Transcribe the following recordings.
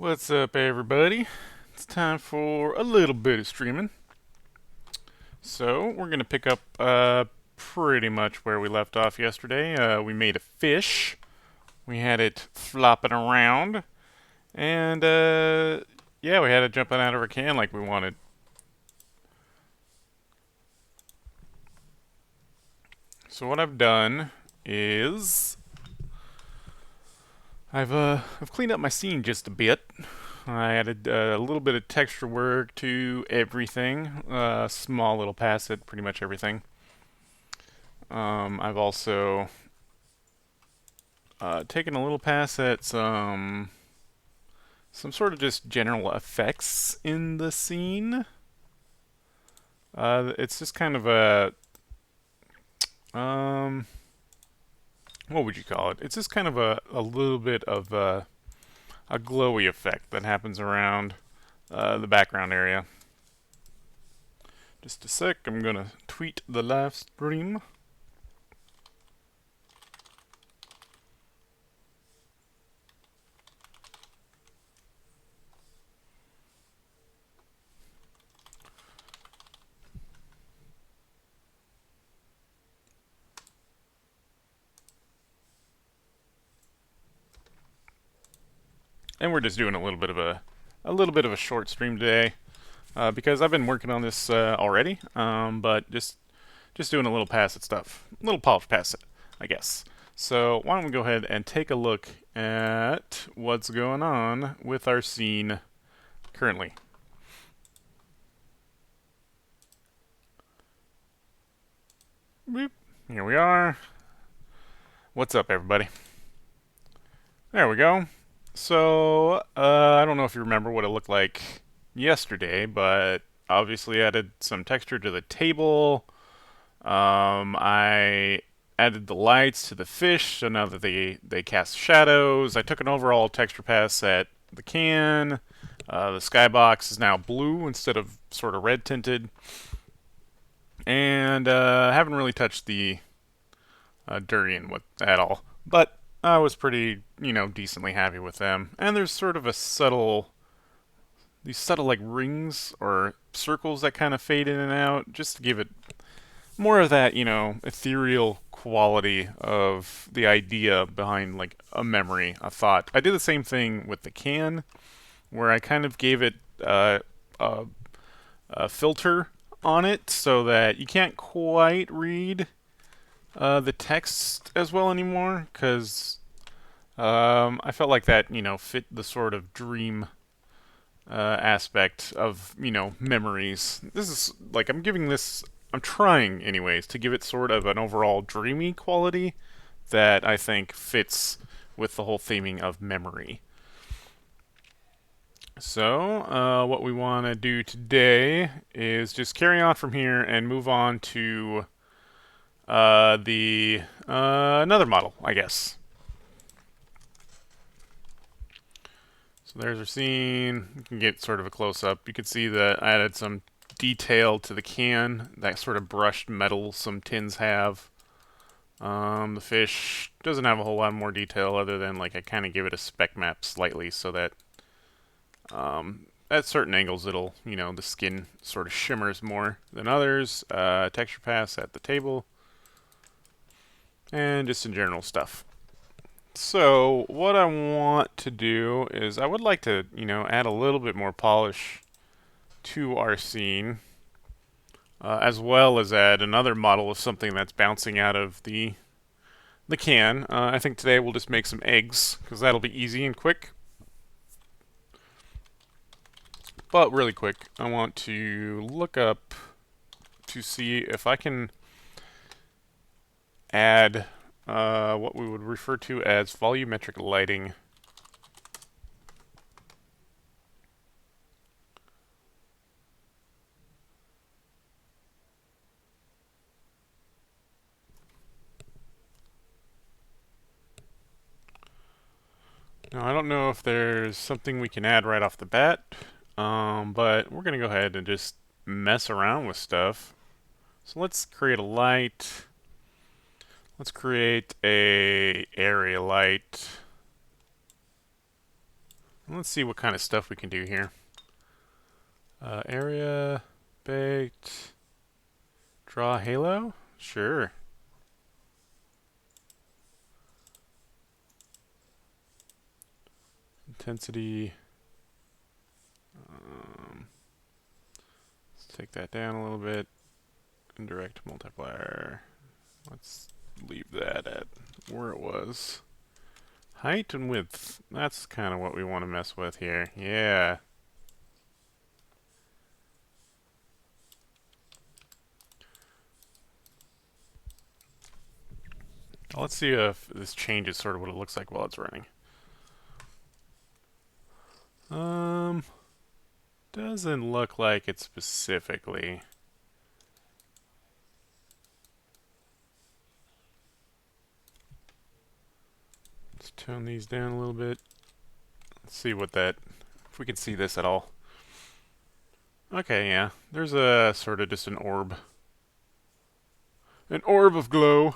What's up, everybody? It's time for a little bit of streaming. So, we're going to pick up pretty much where we left off yesterday. We made a fish, we had it flopping around, and yeah, we had it jumping out of our can like we wanted. So, what I've done is I've cleaned up my scene just a bit. I added a little bit of texture work to everything, small little pass at pretty much everything. I've also taken a little pass at some sort of just general effects in the scene. It's just kind of a what would you call it? It's just kind of a little bit of a glowy effect that happens around the background area. Just a sec, I'm gonna tweet the live stream. And we're just doing a short stream today because I've been working on this already, but just doing a little pass at stuff, a little polish pass it, I guess. So why don't we go ahead and take a look at what's going on with our scene currently. Boop. Here we are. What's up, everybody? There we go. So, I don't know if you remember what it looked like yesterday, but obviously added some texture to the table. I added the lights to the fish, so now that they cast shadows. I took an overall texture pass at the can. The skybox is now blue instead of sort of red tinted. And haven't really touched the durian at all. But I was pretty, decently happy with them. And there's sort of these subtle like rings or circles that kind of fade in and out, just to give it more of that, ethereal quality of the idea behind like a memory, a thought. I did the same thing with the can, where I kind of gave it a filter on it so that you can't quite read the text as well anymore, because I felt like that, fit the sort of dream aspect of, memories. This is like I'm trying, anyways, to give it sort of an overall dreamy quality that I think fits with the whole theming of memory. So, what we want to do today is just carry on from here and move on to the another model, I guess. So there's our scene. You can get sort of a close-up. You can see that I added some detail to the can, that sort of brushed metal some tins have. The fish doesn't have a whole lot more detail other than like I kind of give it a spec map slightly so that at certain angles it'll, the skin sort of shimmers more than others. Texture pass at the table. And just in general stuff. So what I want to do is I would like to, add a little bit more polish to our scene, as well as add another model of something that's bouncing out of the can. I think today we'll just make some eggs, because that'll be easy and quick. But really quick, I want to look up to see if I can add what we would refer to as volumetric lighting. Now, I don't know if there's something we can add right off the bat, but we're going to go ahead and just mess around with stuff. So let's create a light. Let's create a area light. Let's see what kind of stuff we can do here. Area, baked, draw halo? Sure. Intensity. Let's take that down a little bit. Indirect multiplier. Let's leave that at where it was. Height and width. That's kind of what we want to mess with here. Yeah. Let's see if this changes sort of what it looks like while it's running. Doesn't look like it specifically. Let's tone these down a little bit. Let's see what that, if we can see this at all. Okay, yeah. There's a sort of just an orb. An orb of glow.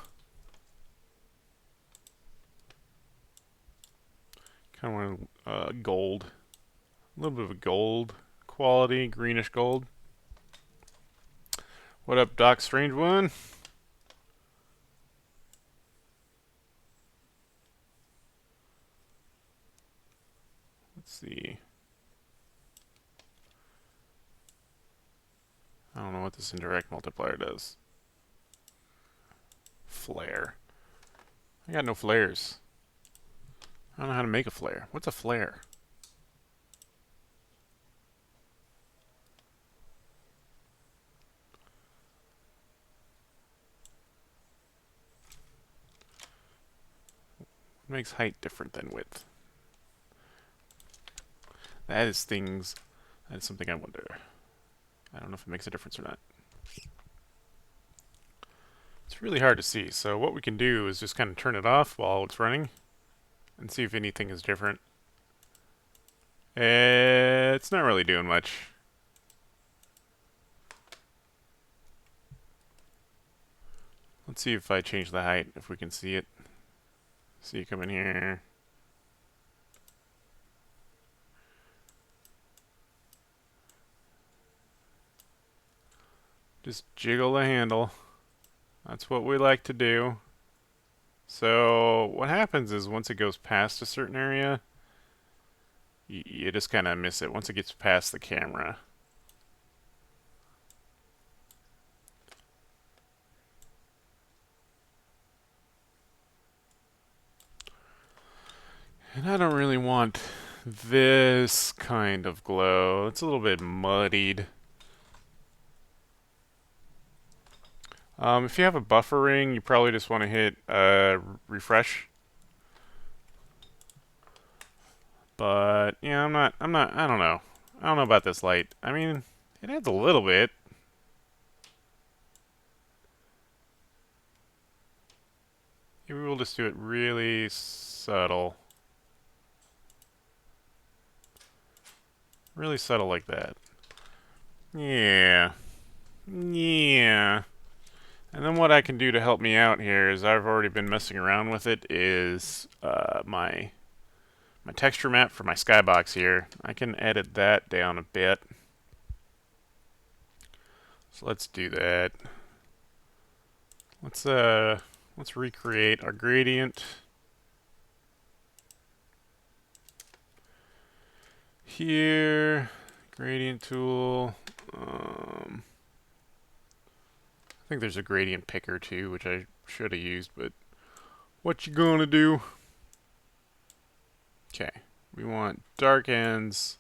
Kind of want gold. A little bit of a gold quality, greenish gold. What up, Doc Strange One? Let's see. I don't know what this indirect multiplier does. Flare. I got no flares. I don't know how to make a flare. What's a flare? What makes height different than width? That is things. That is something I wonder. I don't know if it makes a difference or not. It's really hard to see, so what we can do is just kind of turn it off while it's running and see if anything is different. It's not really doing much. Let's see if I change the height, if we can see it. So you come in here. Just jiggle the handle. That's what we like to do. So what happens is once it goes past a certain area, you just kind of miss it once it gets past the camera. And I don't really want this kind of glow. It's a little bit muddied. If you have a buffering, you probably just want to hit refresh. But yeah, I don't know. I don't know about this light. I mean, it adds a little bit. Maybe we'll just do it really subtle. Really subtle like that. Yeah. Yeah. And then what I can do to help me out here is I've already been messing around with it is my texture map for my skybox here. I can edit that down a bit. So let's do that. Let's recreate our gradient. Here, gradient tool. I think there's a gradient picker too, which I should have used, but what you gonna do? Okay, we want dark ends.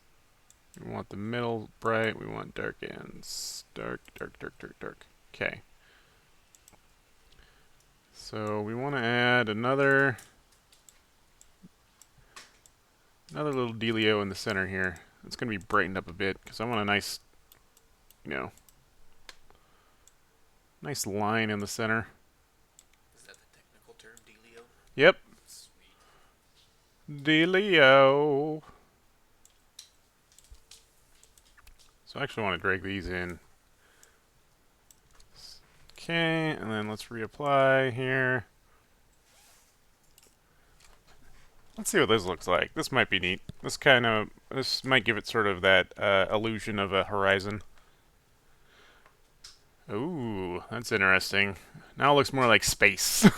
We want the middle bright. We want dark ends. Dark, dark, dark, dark, dark. Okay. So we want to add another little dealio in the center here. It's going to be brightened up a bit because I want a nice, nice line in the center. Is that the technical term, dealio? Yep. Sweet. Dealio. So I actually want to drag these in. Okay, and then let's reapply here. Let's see what this looks like. This might be neat. This might give it sort of that illusion of a horizon. Ooh, that's interesting. Now it looks more like space.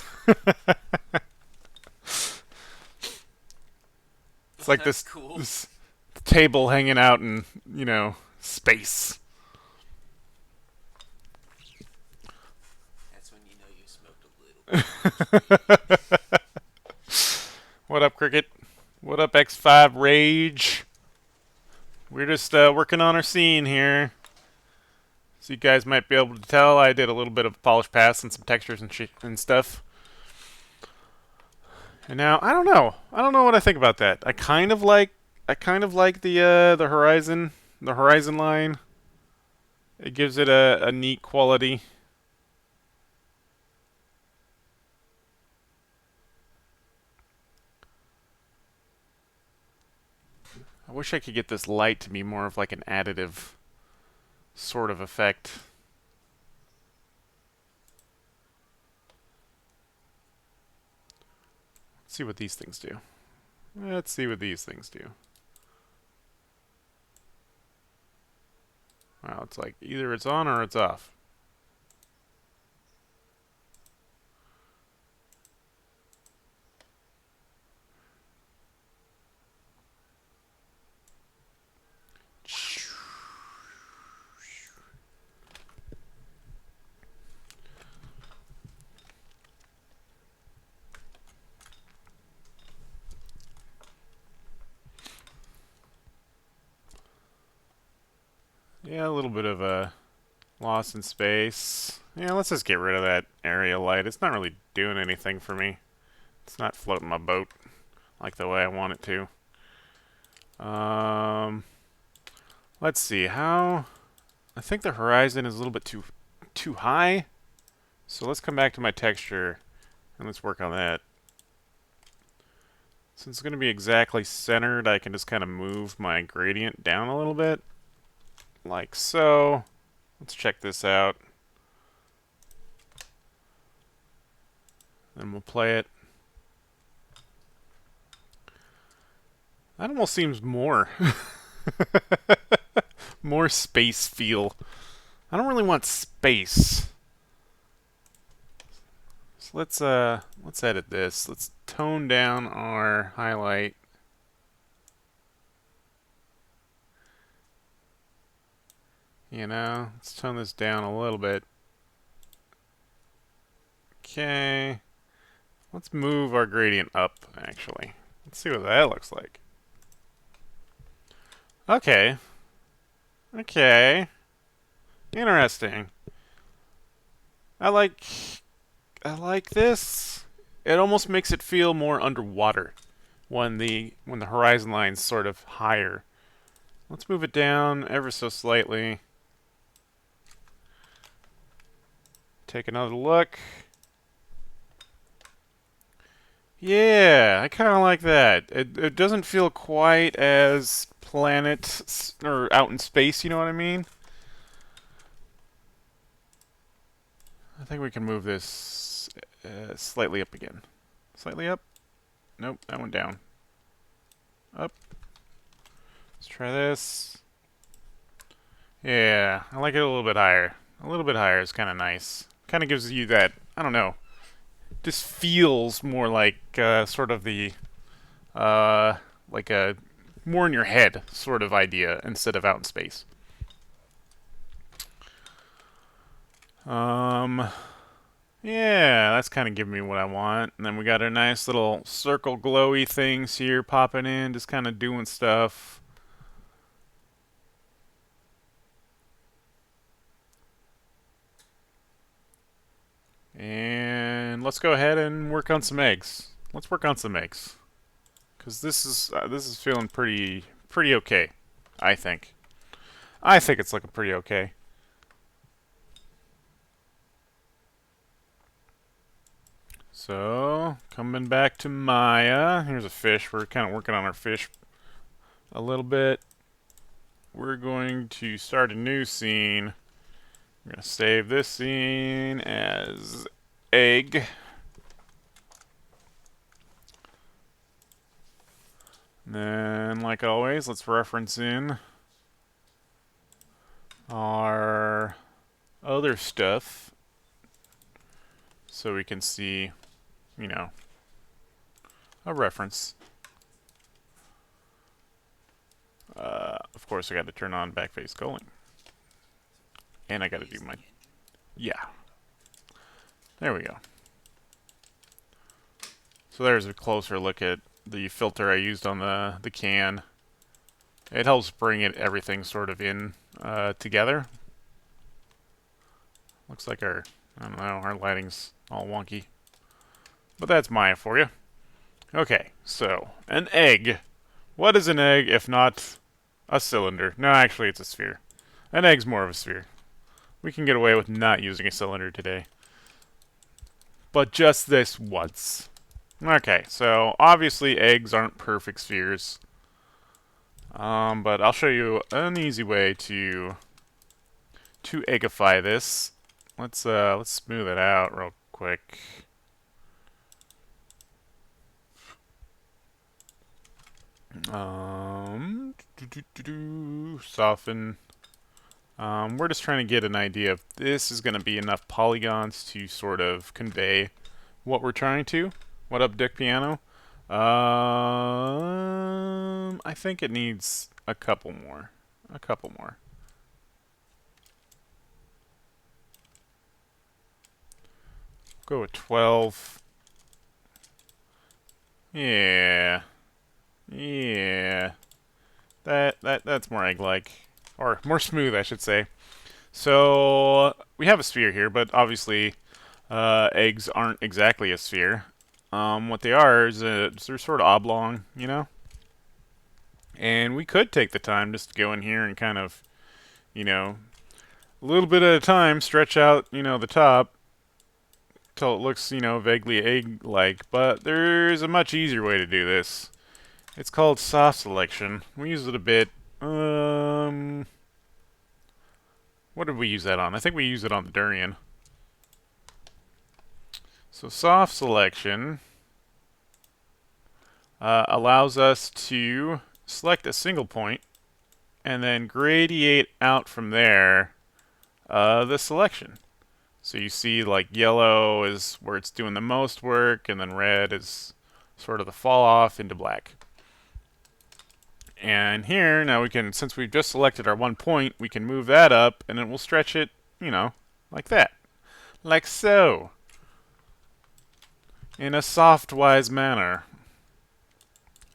It's like That's this cool. this table hanging out in, space. That's when you know you smoked a little bit too much weed. What up, Cricket? What up, X5 Rage? We're just working on our scene here. So you guys might be able to tell I did a little bit of polish pass and some textures and stuff. And now I don't know. I don't know what I think about that. I kind of like the horizon line. It gives it a neat quality. I wish I could get this light to be more of like an additive sort of effect. Let's see what these things do. Let's see what these things do. Wow, it's like either it's on or it's off. Yeah, a little bit of a loss in space. Yeah, let's just get rid of that area light. It's not really doing anything for me. It's not floating my boat like the way I want it to. Let's see how. I think the horizon is a little bit too high. So let's come back to my texture and let's work on that. Since it's going to be exactly centered, I can just kind of move my gradient down a little bit. Like so. Let's check this out. Then we'll play it. That almost seems more more space feel. I don't really want space. So let's edit this. Let's tone down our highlight. Let's tone this down a little bit. Okay. Let's move our gradient up, actually. Let's see what that looks like. Okay. Okay. Interesting. I like I like this. It almost makes it feel more underwater when the horizon line's sort of higher. Let's move it down ever so slightly. Take another look. Yeah, I kind of like that. It doesn't feel quite as planet or out in space, you know what I mean? I think we can move this slightly up again. Slightly up? Nope, that one down. Up. Let's try this. Yeah, I like it a little bit higher. A little bit higher is kind of nice. Kind of gives you that, I don't know, just feels more like sort of the, like a more in your head sort of idea instead of out in space. Um, yeah, that's kind of giving me what I want. And then we got our nice little circle glowy things here popping in, just kind of doing stuff. And let's go ahead and work on some eggs. Let's work on some eggs, because this is feeling pretty okay. I think. I think it's looking pretty okay. So coming back to Maya. Here's a fish. We're kind of working on our fish a little bit. We're going to start a new scene. We're going to save this scene as egg. And then, like always, let's reference in our other stuff so we can see, you know, a reference. Of course, I got to turn on backface culling. And I got to do my... Yeah. There we go. So there's a closer look at the filter I used on the can. It helps bring everything sort of in together. Looks like I don't know, our lighting's all wonky. But that's Maya for you. Okay, so, an egg. What is an egg if not a cylinder? No, actually it's a sphere. An egg's more of a sphere. We can get away with not using a cylinder today. But just this once. Okay, so obviously eggs aren't perfect spheres. But I'll show you an easy way to eggify this. Let's smooth it out real quick. Soften. We're just trying to get an idea if this is going to be enough polygons to sort of convey what we're trying to. What up, Dick Piano? I think it needs a couple more. A couple more. Go with 12. Yeah. Yeah. That's more egg-like. Or more smooth, I should say. So, we have a sphere here, but obviously eggs aren't exactly a sphere. What they are is they're sort of oblong, you know? And we could take the time just to go in here and kind of, you know, a little bit at a time, stretch out, you know, the top till it looks, you know, vaguely egg-like. But there's a much easier way to do this. It's called soft selection. We use it a bit. What did we use that on? I think we used it on the durian. So soft selection allows us to select a single point and then gradiate out from there the selection. So you see like yellow is where it's doing the most work, and then red is sort of the fall off into black. And here, now we can, since we've just selected our one point, we can move that up and it will stretch it, you know, like that. Like so. In a soft-wise manner.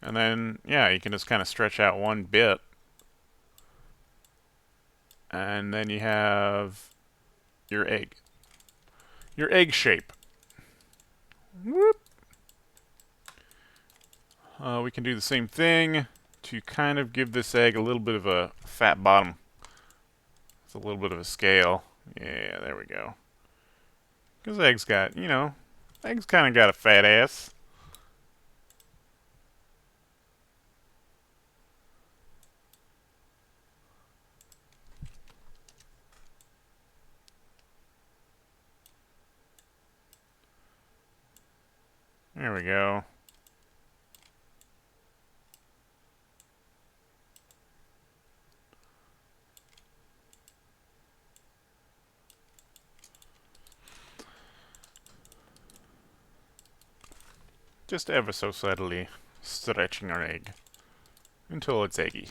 And then, yeah, you can just kind of stretch out one bit. And then you have your egg. Your egg shape. Whoop. We can do the same thing to kind of give this egg a little bit of a fat bottom. It's a little bit of a scale. Yeah, there we go. Because eggs got, you know, eggs kind of got a fat ass. There we go. Just ever so subtly stretching our egg until it's eggy.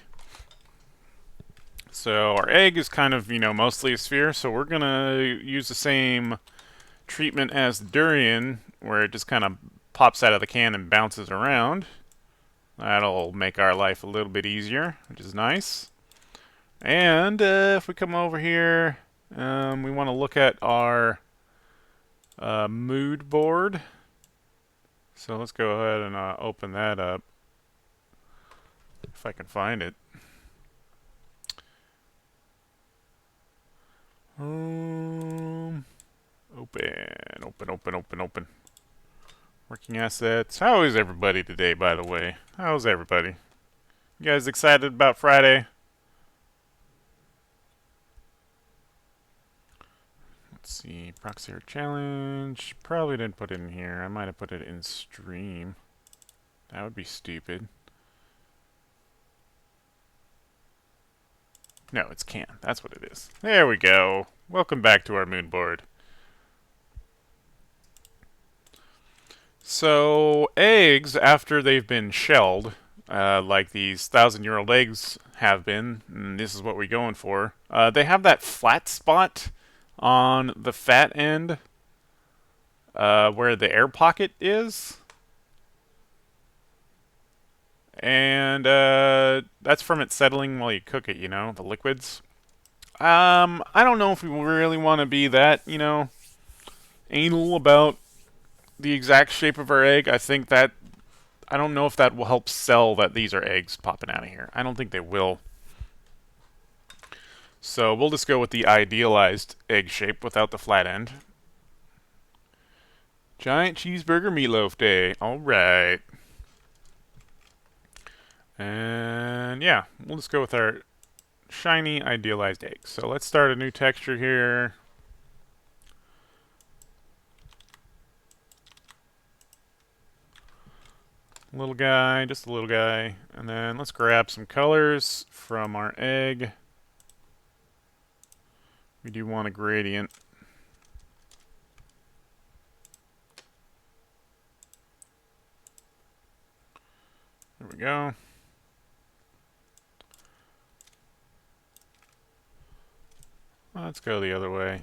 So our egg is kind of, you know, mostly a sphere, so we're going to use the same treatment as the durian, where it just kind of pops out of the can and bounces around. That'll make our life a little bit easier, which is nice. And if we come over here, we want to look at our mood board. So let's go ahead and open that up, if I can find it. Open. Working assets. How is everybody today, by the way? How's everybody? You guys excited about Friday? Let's see. Proxi Art challenge. Probably didn't put it in here. I might have put it in stream. That would be stupid. No, it's can. That's what it is. There we go. Welcome back to our moon board. So, eggs, after they've been shelled, like these 1,000-year-old eggs have been, and this is what we're going for, they have that flat spot on the fat end where the air pocket is. And that's from it settling while you cook it, the liquids. I don't know if we really want to be that, anal about the exact shape of our egg. I don't know if that will help sell that these are eggs popping out of here. I don't think they will. So we'll just go with the idealized egg shape without the flat end. Giant cheeseburger meatloaf day. All right. And yeah, we'll just go with our shiny idealized egg. So let's start a new texture here. Little guy, just a little guy. And then let's grab some colors from our egg. We do want a gradient. There we go. Let's go the other way.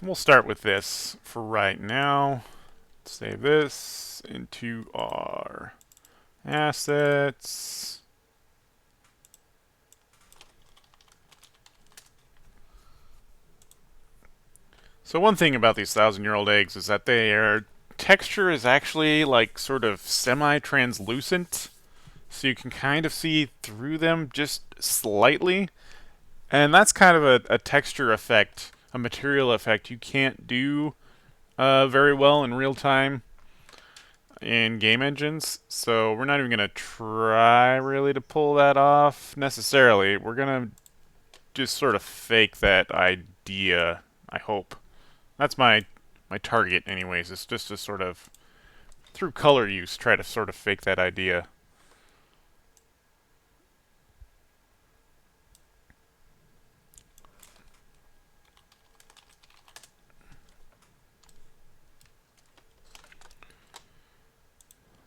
We'll start with this for right now. Save this into our assets. So one thing about these 1,000-year-old eggs is that their texture is actually like sort of semi-translucent, so you can kind of see through them just slightly. And that's kind of a texture effect, a material effect you can't do very well in real time in game engines. So we're not even going to try really to pull that off necessarily. We're going to just sort of fake that idea, I hope. That's my target anyways. It's just to sort of, through color use, try to sort of fake that idea.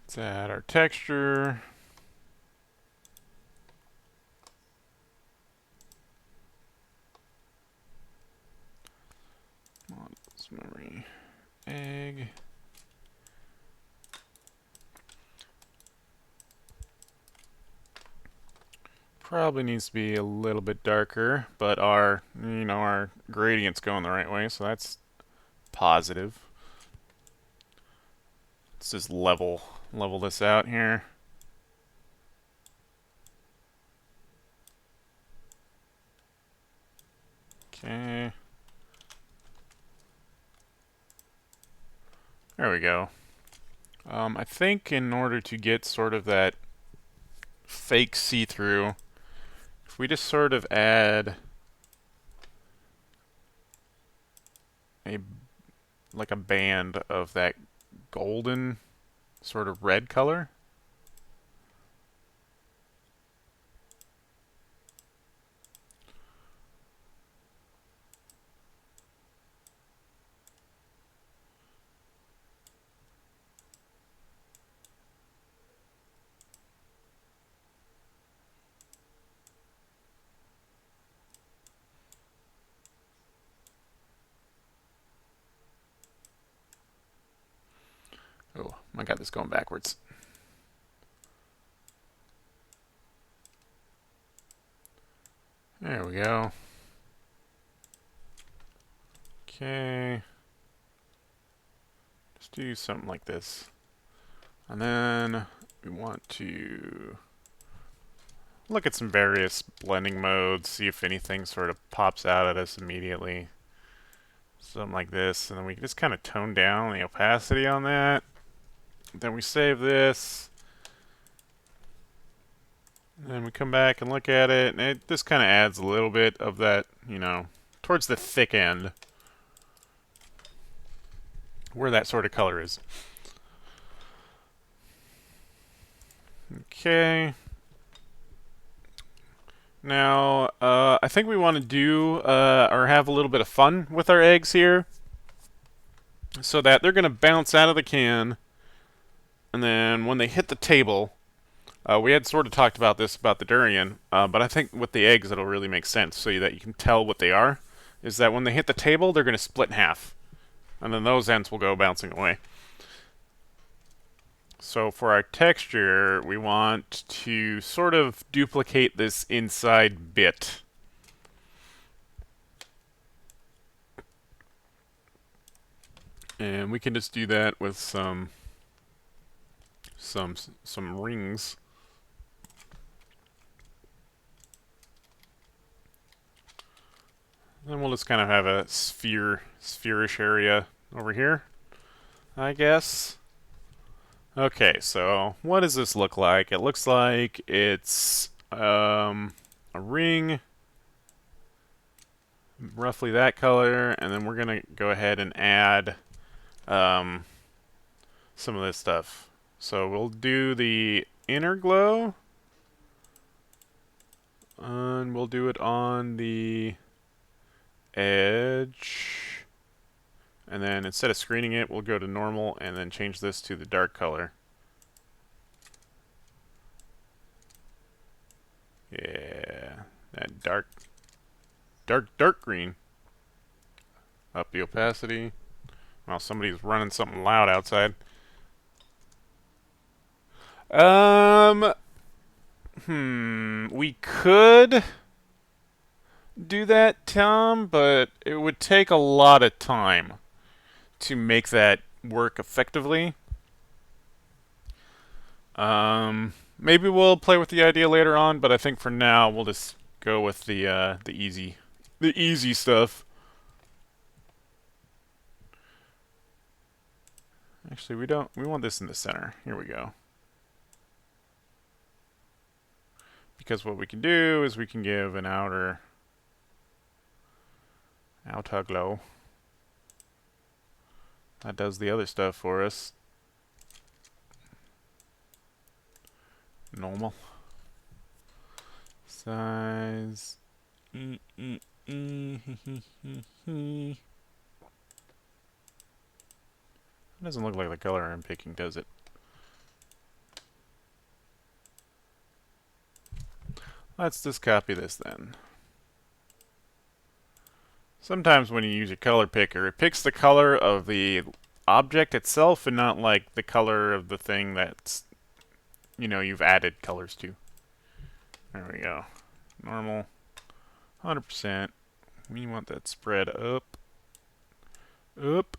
Let's add our texture. Models memory egg. Probably needs to be a little bit darker, but our gradient's going the right way, so that's positive. Let's just level this out here. Okay. There we go. I think in order to get sort of that fake see-through, if we just sort of add a like a band of that golden sort of red color. Oh, I got this going backwards. There we go. Okay. Just do something like this. And then we want to look at some various blending modes, see if anything sort of pops out at us immediately. Something like this, and then we can just kind of tone down the opacity on that. Then we save this. And then we come back and look at it, and it just kind of adds a little bit of that, towards the thick end, where that sort of color is. Okay. Now, I think we want to do or have a little bit of fun with our eggs here, so that they're going to bounce out of the can, and then when they hit the table, we had sort of talked about this about the durian, but I think with the eggs it'll really make sense so that you can tell what they are. Is that when they hit the table, they're going to split in half, and then those ends will go bouncing away. So for our texture, we want to sort of duplicate this inside bit. And we can just do that with some rings. Then we'll just kind of have a spherish area over here, I guess. Okay, so what does this look like? It looks like it's a ring, roughly that color, and then we're gonna go ahead and add um, some of this stuff. So we'll do the inner glow, and we'll do it on the edge. And then instead of screening it, we'll go to normal and then change this to the dark color. Yeah, that dark green. Up the opacity. Well, somebody's running something loud outside. Um, we could do that, Tom, but it would take a lot of time to make that work effectively. Maybe we'll play with the idea later on, but I think for now we'll just go with the easy stuff. Actually, we don't. We want this in the center. Here we go. Because what we can do is we can give an outer glow. That does the other stuff for us. Normal. Size. It doesn't look like the color I'm picking, does it? Let's just copy this then. Sometimes when you use a color picker, it picks the color of the object itself and not like the color of the thing that's, you've added colors to. There we go. Normal. 100%. We want that spread up. Up.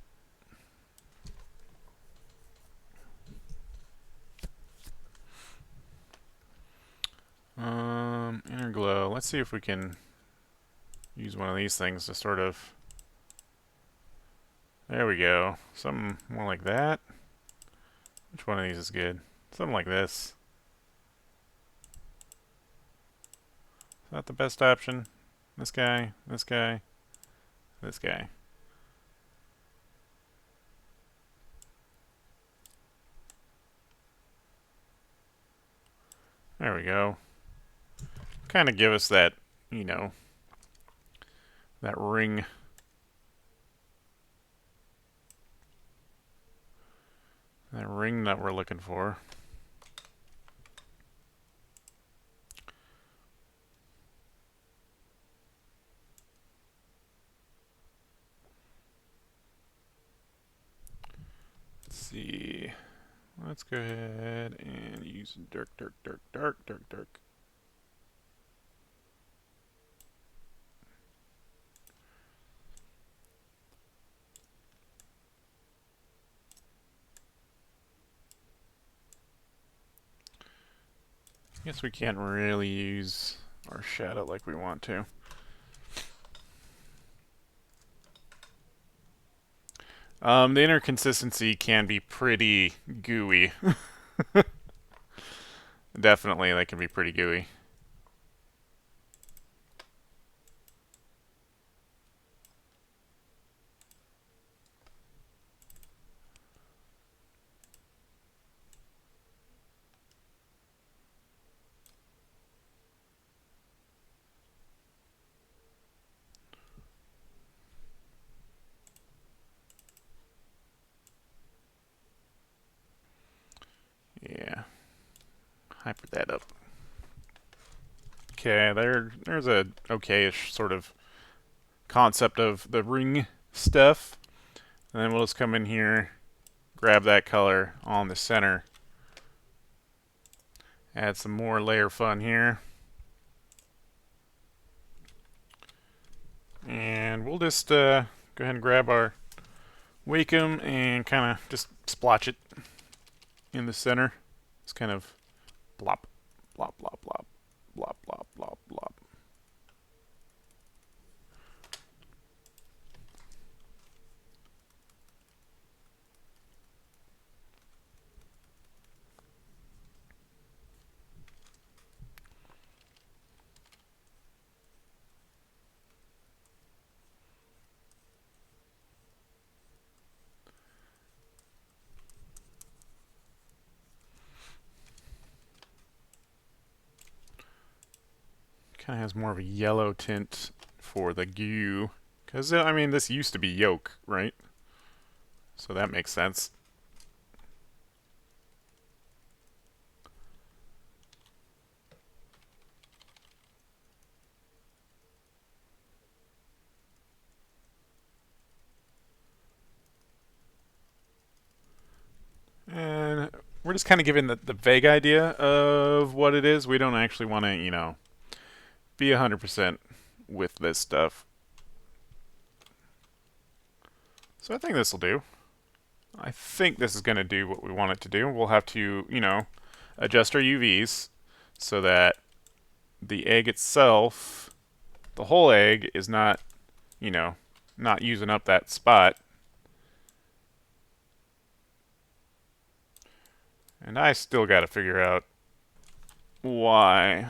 Inner glow. Let's see if we can use one of these things to sort of... There we go. Something more like that. Which one of these is good? Something like this. Is that the best option? This guy, this guy, this guy. There we go. Kind of give us that, that ring. That ring that we're looking for. Let's see. Let's go ahead and use dark. Guess we can't really use our shadow like we want to. The inner consistency can be pretty gooey. Definitely, they can be pretty gooey. hyper that up. Okay, there's a okay-ish sort of concept of the ring stuff. And then we'll just come in here, grab that color on the center, add some more layer fun here. And we'll just go ahead and grab our Wacom and kind of just splotch it in the center. It's kind of blop, blop, blop, blop, blop, blop, blop, blop. Kind of has more of a yellow tint for the goo. Because, I mean, this used to be yolk, right? So that makes sense. And we're just kind of giving the vague idea of what it is. We don't actually want to, be 100% with this stuff. So I think this will do. I think this is going to do what we want it to do. We'll have to, adjust our UVs so that the egg itself, the whole egg, is not, not using up that spot. And I still got to figure out why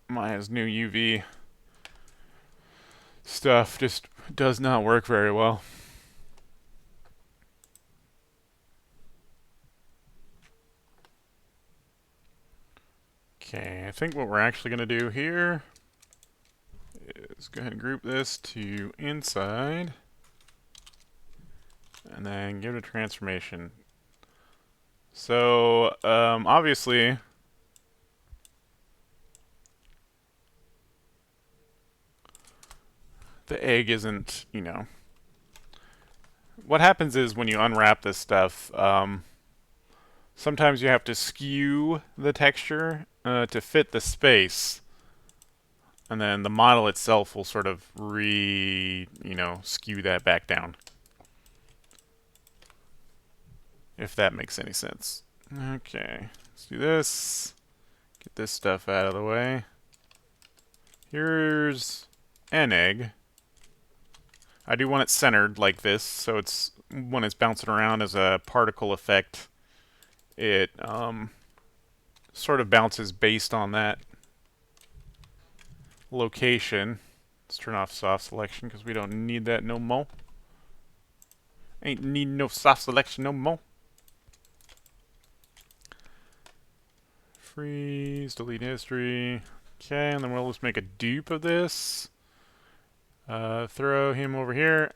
Maya's new UV stuff just does not work very well. Okay, I think what we're actually going to do here is go ahead and group this to inside and then give it a transformation. So, obviously, the egg isn't, what happens is when you unwrap this stuff, sometimes you have to skew the texture to fit the space, and then the model itself will sort of skew that back down. If that makes any sense. Okay, let's do this. Get this stuff out of the way. Here's an egg. I do want it centered like this, so it's when it's bouncing around as a particle effect, it sort of bounces based on that location. Let's turn off soft selection because we don't need that no more. Ain't need no soft selection no more. Freeze, delete history. Okay, and then we'll just make a dupe of this. Throw him over here.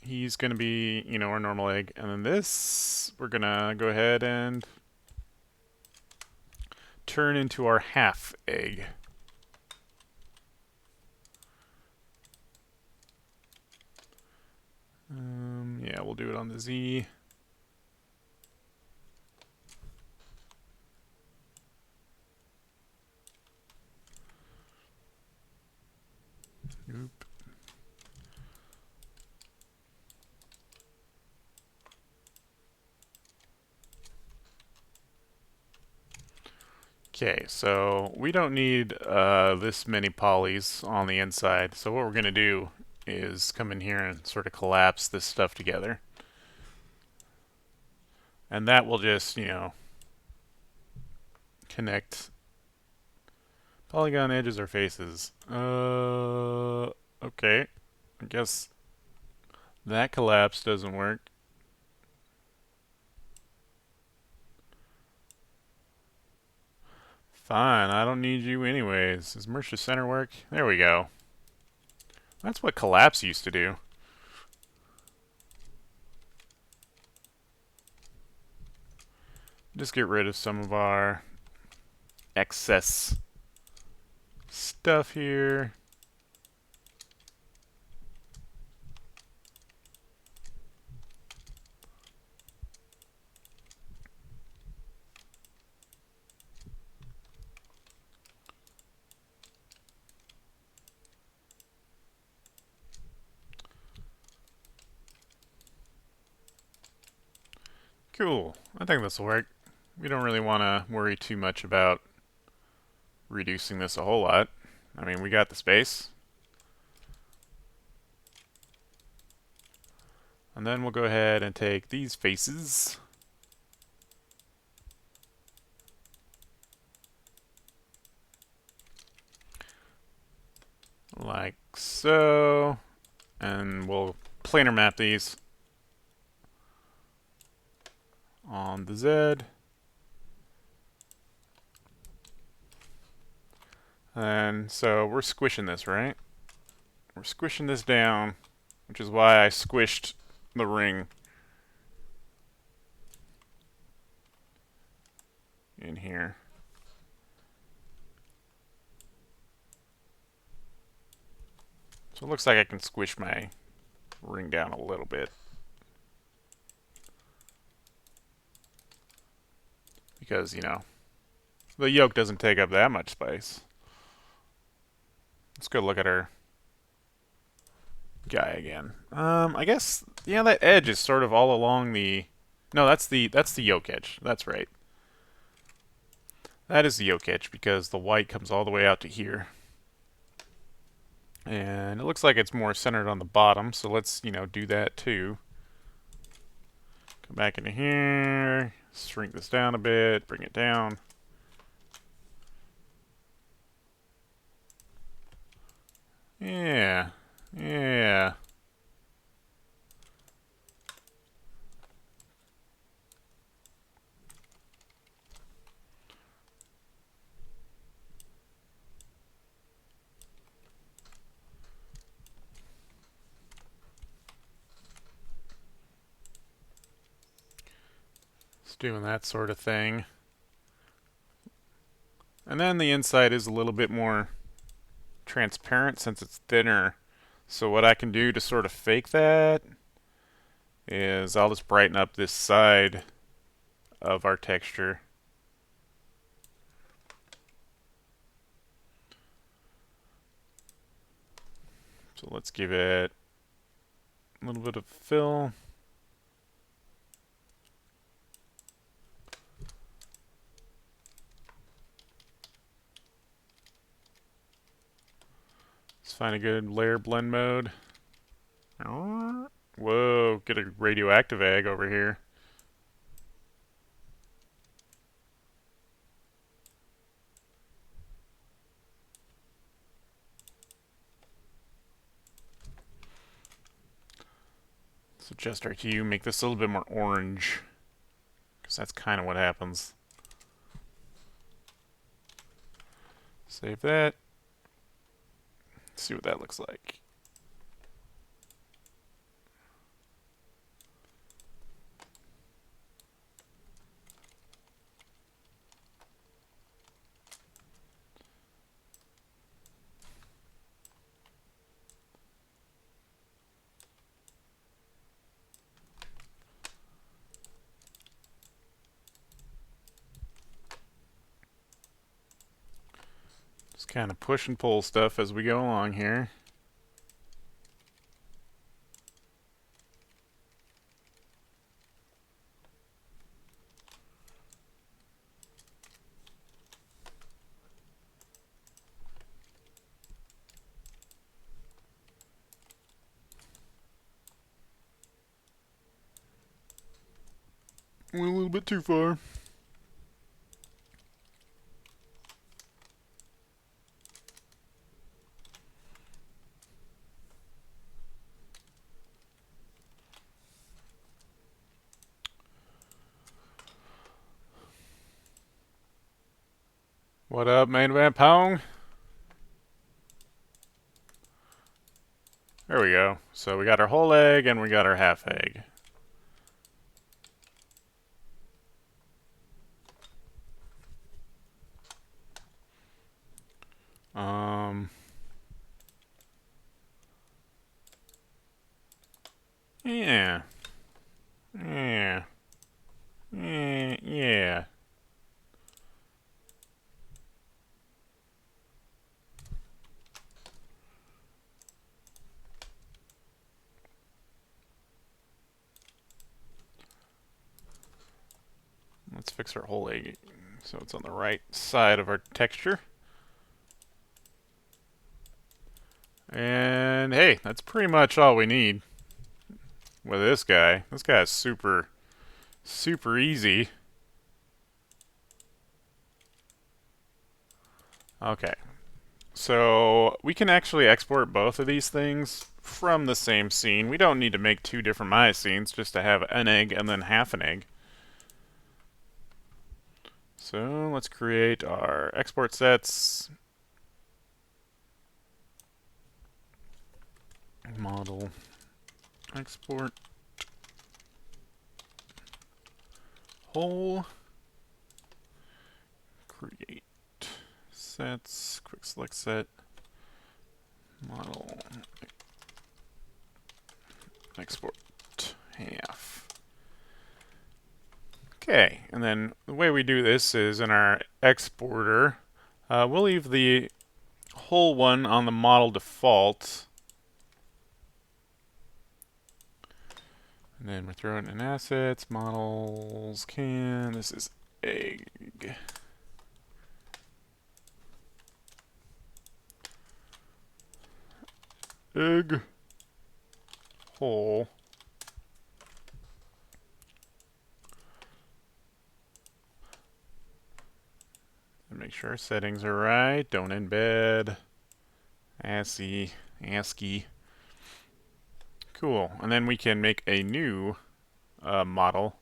He's going to be, our normal egg. And then this, we're going to go ahead and turn into our half egg. Yeah, we'll do it on the Z. Oop. Okay, so we don't need this many polys on the inside. So what we're going to do is come in here and sort of collapse this stuff together. And that will just, connect polygon edges or faces. Okay. I guess that collapse doesn't work. Fine, I don't need you anyways. Does merge to center work? There we go. That's what collapse used to do. Just get rid of some of our excess stuff here. Cool. I think this will work. We don't really want to worry too much about reducing this a whole lot. I mean, we got the space. And then we'll go ahead and take these faces. Like so. And we'll planar map these on the Z. And so we're squishing this, right? We're squishing this down, which is why I squished the ring in here. So it looks like I can squish my ring down a little bit. Because, you know, the yoke doesn't take up that much space. Let's go look at our guy again. I guess, yeah, that edge is sort of all along the... No, that's the yoke edge. That's right. That is the yoke edge because the white comes all the way out to here. And it looks like it's more centered on the bottom, so let's, you know, do that too. Come back into here, shrink this down a bit, bring it down. Yeah, yeah. It's doing that sort of thing. And then the inside is a little bit more transparent since it's thinner. So what I can do to sort of fake that is I'll just brighten up this side of our texture. So let's give it a little bit of fill. Let's find a good layer blend mode. Whoa, get a radioactive egg over here. So adjust our hue, make this a little bit more orange, because that's kind of what happens. Save that. Let's see what that looks like. Just kind of push and pull stuff as we go along here. Went a little bit too far. What up, main event Pong? There we go. So we got our whole egg and we got our half egg. Um, yeah, yeah, yeah. Let's fix our whole egg so it's on the right side of our texture. And hey, that's pretty much all we need with this guy. This guy is super easy. Okay, so we can actually export both of these things from the same scene. We don't need to make two different Maya scenes just to have an egg and then half an egg. So let's create our export sets. Model export whole. Create sets. Quick select set. Model export half. Okay, and then the way we do this is in our exporter, we'll leave the whole one on the model default. And then we're throwing in assets, models, can. This is egg. Egg whole. And make sure our settings are right. Don't embed. ASCII. Cool. And then we can make a new model.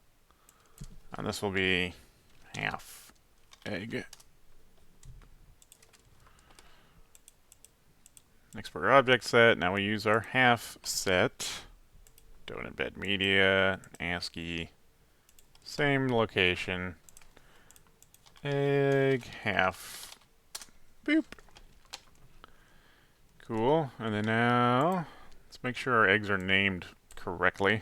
And this will be half egg. Export object set. Now we use our half set. Don't embed media. ASCII. Same location. Egg half. Boop. Cool. And then now let's make sure our eggs are named correctly.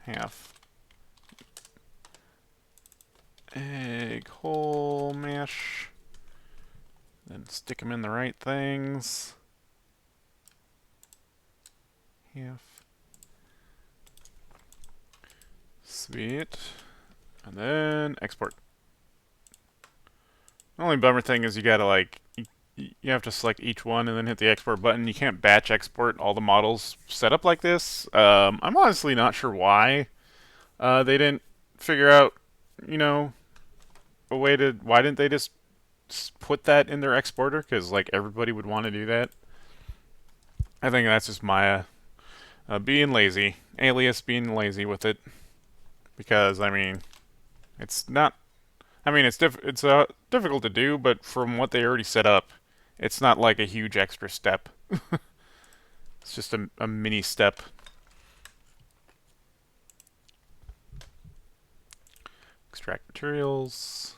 Half egg whole mash. Then stick them in the right things. Half. Sweet. And then export. The only bummer thing is you gotta like you have to select each one and then hit the export button. You can't batch export all the models set up like this. I'm honestly not sure why they didn't figure out, you know, a way to. Why didn't they just put that in their exporter? Because like everybody would want to do that. I think that's just Maya being lazy, Alias being lazy with it. Because I mean, it's not. I mean, it's difficult to do, but from what they already set up, it's not like a huge extra step. It's just a mini step. Extract materials.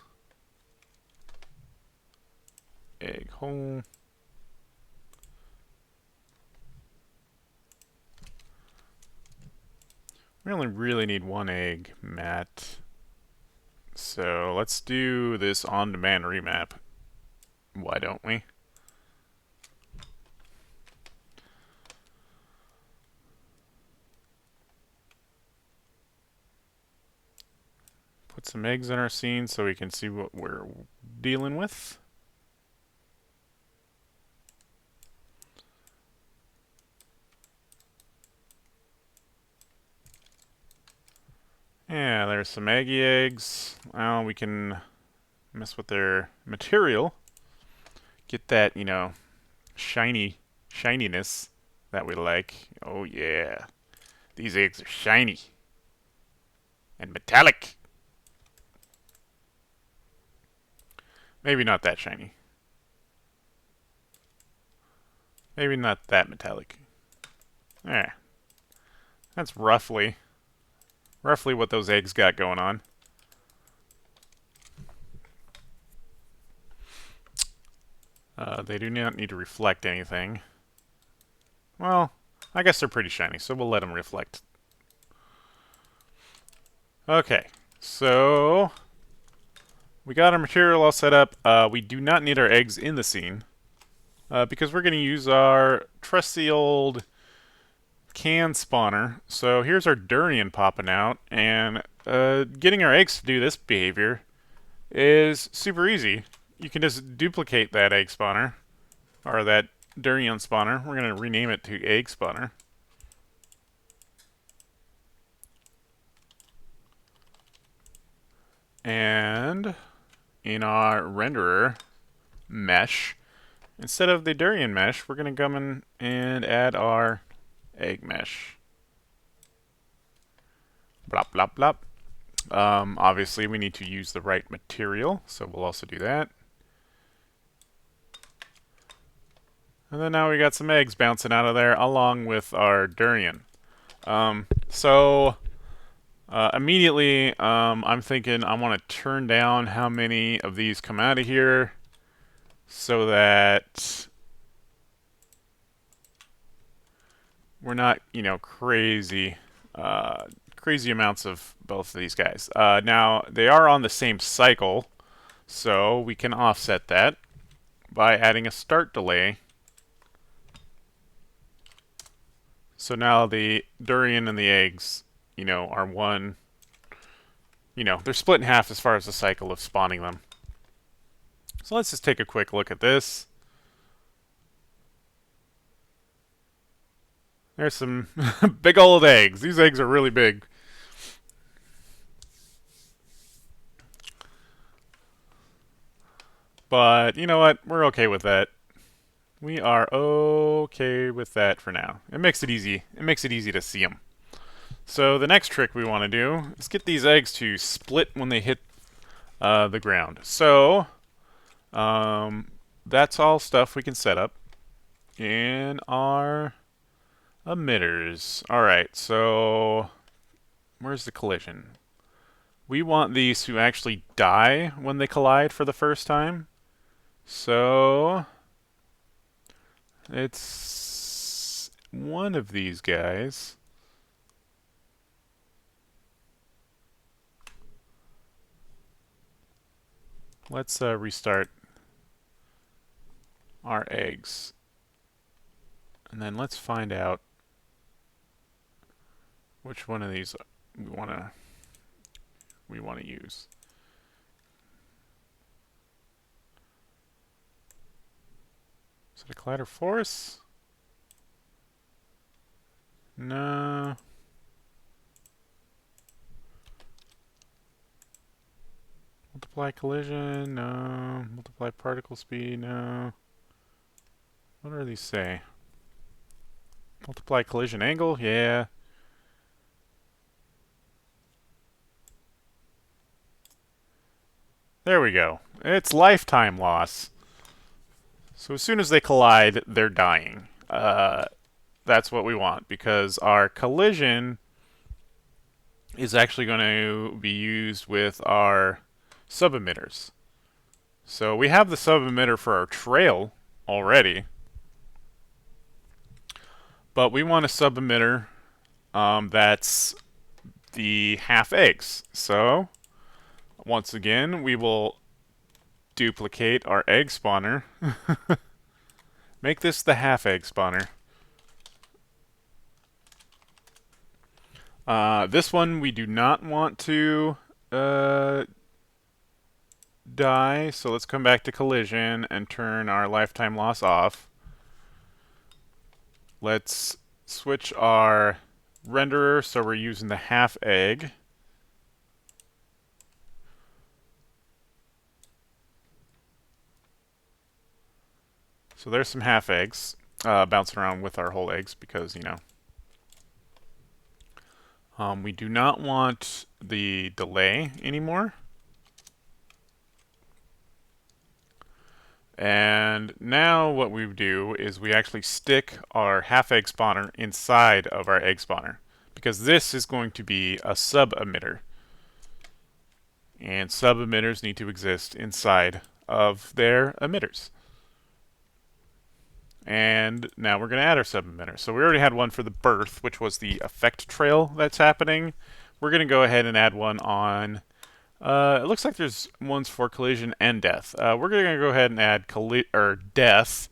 Egg whole. We only really need one egg, Matt. So let's do this on-demand remap. Why don't we? Put some eggs in our scene so we can see what we're dealing with. Yeah, there's some eggy eggs. Well, we can mess with their material. Get that, you know, shininess that we like. Oh yeah. These eggs are shiny. And metallic. Maybe not that shiny. Maybe not that metallic. There. That's roughly what those eggs got going on. They do not need to reflect anything. Well, I guess they're pretty shiny, so we'll let them reflect. Okay, so we got our material all set up. We do not need our eggs in the scene because we're going to use our trusty old can spawner. So here's our durian popping out, and getting our eggs to do this behavior is super easy. You can just duplicate that egg spawner, or that durian spawner. We're going to rename it to egg spawner. And in our renderer mesh, instead of the durian mesh, we're going to come in and add our egg mesh. Blop, blop, blop. Obviously, we need to use the right material, so we'll also do that. And then now we got some eggs bouncing out of there, along with our durian. Immediately, I'm thinking I want to turn down how many of these come out of here so that we're not, crazy amounts of both of these guys. Now, they are on the same cycle, so we can offset that by adding a start delay. So now the durian and the eggs, are one, they're split in half as far as the cycle of spawning them. So let's just take a quick look at this. There's some big old eggs. These eggs are really big. But you know what? We're okay with that. We are okay with that for now. It makes it easy. It makes it easy to see them. So the next trick we want to do is get these eggs to split when they hit the ground. So that's all stuff we can set up in our emitters. Alright, so where's the collision? We want these to actually die when they collide for the first time. So it's one of these guys. Let's restart our eggs. And then let's find out which one of these we want to use. Is it a collider force? No. Multiply collision? No. Multiply particle speed? No. What do these say? Multiply collision angle? Yeah. There we go. It's lifetime loss. So as soon as they collide, they're dying. That's what we want, because our collision is actually going to be used with our sub-emitters. So we have the sub-emitter for our trail already, but we want a sub-emitter that's the half eggs. So once again, we will duplicate our egg spawner. Make this the half egg spawner. This one we do not want to die, so let's come back to collision and turn our lifetime loss off. Let's switch our renderer so we're using the half egg. So there's some half eggs bouncing around with our whole eggs because, we do not want the delay anymore. And now what we do is we actually stick our half egg spawner inside of our egg spawner, because this is going to be a sub-emitter. And sub-emitters need to exist inside of their emitters. And now we're going to add our sub-emitter. So we already had one for the birth, which was the effect trail that's happening. We're going to go ahead and add one on. It looks like there's ones for collision and death. We're going to go ahead and add death.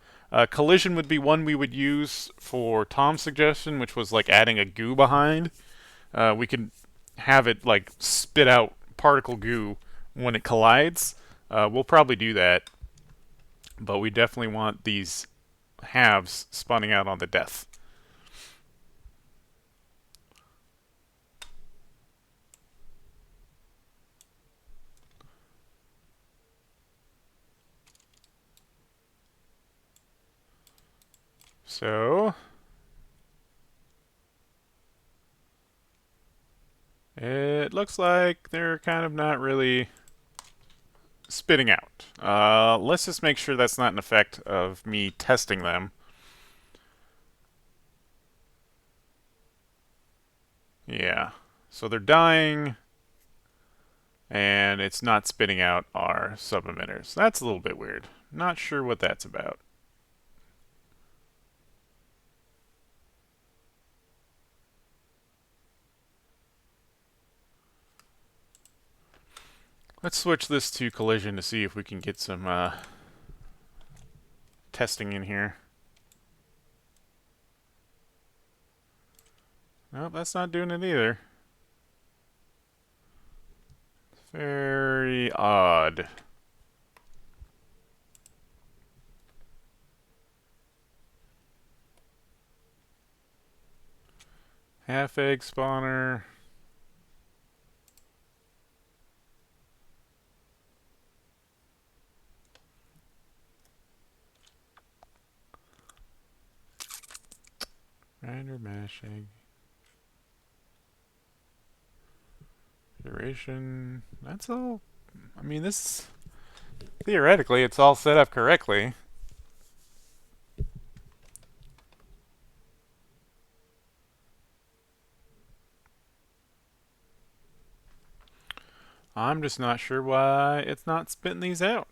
Collision would be one we would use for Tom's suggestion, which was like adding a goo behind. We could have it like spit out particle goo when it collides. We'll probably do that, but we definitely want these halves spawning out on the death. So it looks like they're kind of not really spitting out. Let's just make sure that's not an effect of me testing them. Yeah. So they're dying, and it's not spitting out our sub-emitters. That's a little bit weird. Not sure what that's about. Let's switch this to collision to see if we can get some testing in here. Nope, that's not doing it either. Very odd. Half egg spawner. Grinder mash egg. Duration. That's all. I mean, this. Theoretically, it's all set up correctly. I'm just not sure why it's not spitting these out.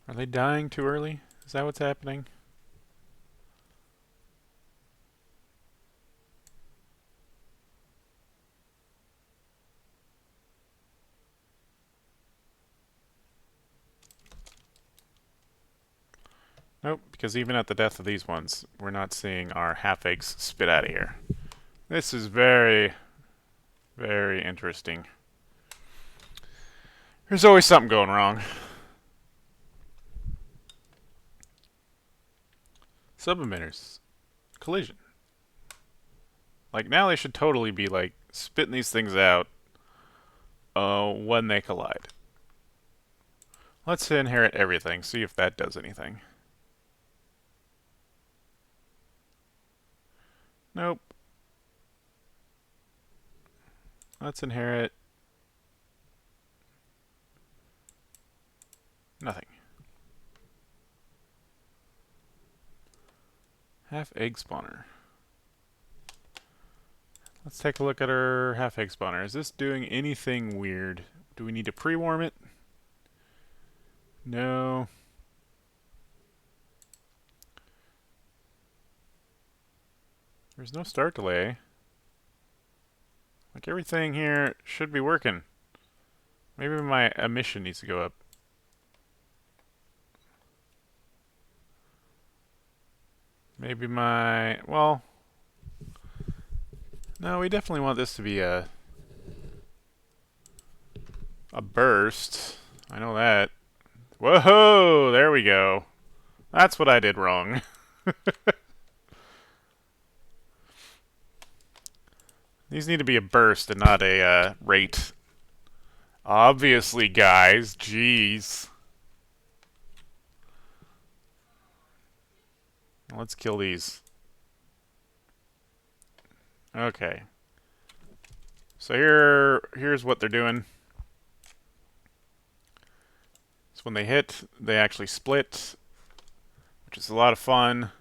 Are they dying too early? Is that what's happening? Nope, because even at the death of these ones, we're not seeing our half eggs spit out of here. This is very, very interesting. There's always something going wrong. Sub-emitters. Collision. Like, now they should totally be, like, spitting these things out when they collide. Let's inherit everything, see if that does anything. Nope. Let's inherit nothing. Half egg spawner. Let's take a look at our half egg spawner. Is this doing anything weird? Do we need to pre-warm it? No. There's no start delay. Like, everything here should be working. Maybe my emission needs to go up. Maybe my... well... no, we definitely want this to be a burst. I know that. Whoa! There we go. That's what I did wrong. These need to be a burst and not a rate. Obviously, guys. Jeez. Let's kill these. Okay. So here's what they're doing. So when they hit, they actually split, which is a lot of fun.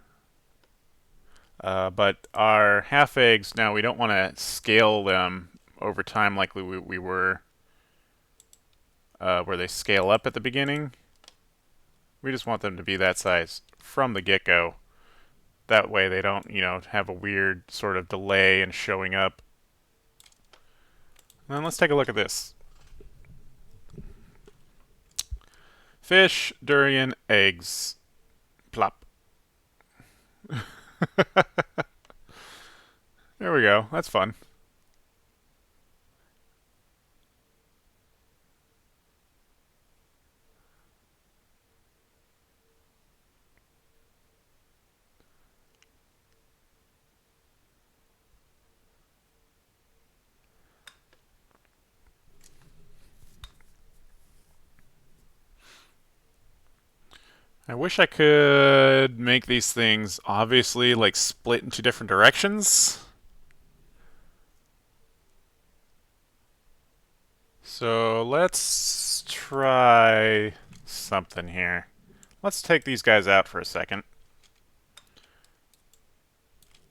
But our half eggs, now we don't want to scale them over time like we were, where they scale up at the beginning. We just want them to be that size from the get-go. That way they don't, have a weird sort of delay in showing up. And then let's take a look at this. Fish, durian, eggs. Plop. There we go. That's fun. I wish I could make these things obviously like split into different directions. So let's try something here. Let's take these guys out for a second.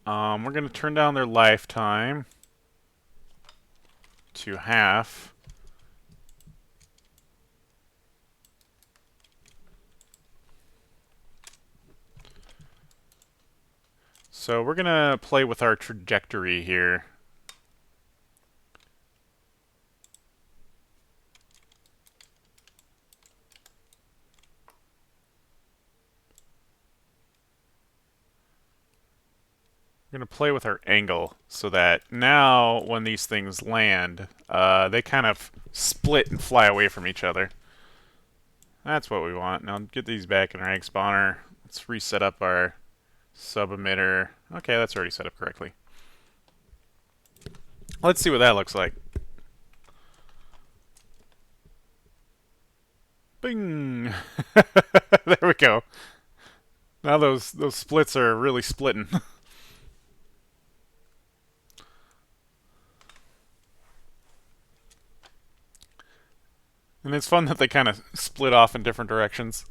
We're going to turn down their lifetime to half. So we're going to play with our trajectory here. We're going to play with our angle so that now when these things land, they kind of split and fly away from each other. That's what we want. Now get these back in our egg spawner. Let's reset up our sub emitter. Okay, that's already set up correctly. Let's see what that looks like. Bing! There we go. Now those splits are really splitting. And it's fun that they kind of split off in different directions.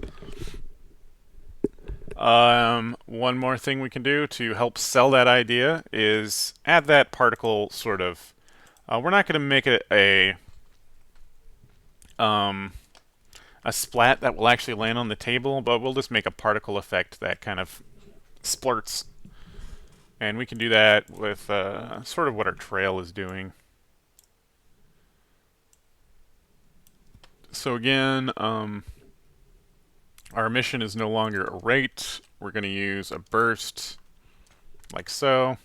One more thing we can do to help sell that idea is add that particle sort of. We're not going to make it a splat that will actually land on the table, but we'll just make a particle effect that kind of splurts. And we can do that with sort of what our trail is doing. So again, our emission is no longer a rate. We're going to use a burst, like so.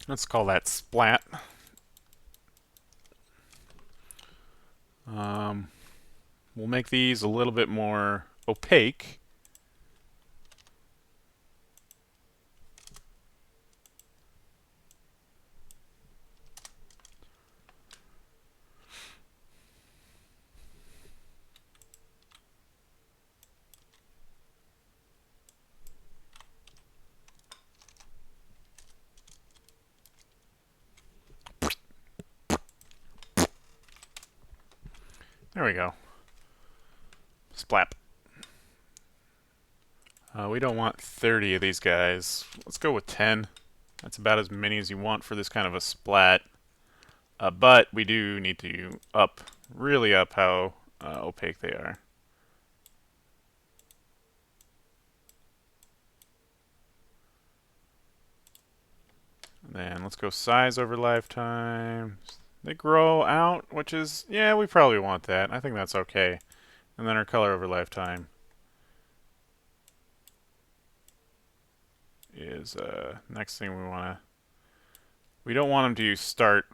Let's call that splat. We'll make these a little bit more opaque. There we go. Splap. We don't want 30 of these guys. Let's go with 10. That's about as many as you want for this kind of a splat. But we do need to really up how opaque they are. And then let's go size over lifetime. They grow out, which is, yeah, we probably want that. I think that's okay. And then our color over lifetime is next thing we want to. We don't want them to start,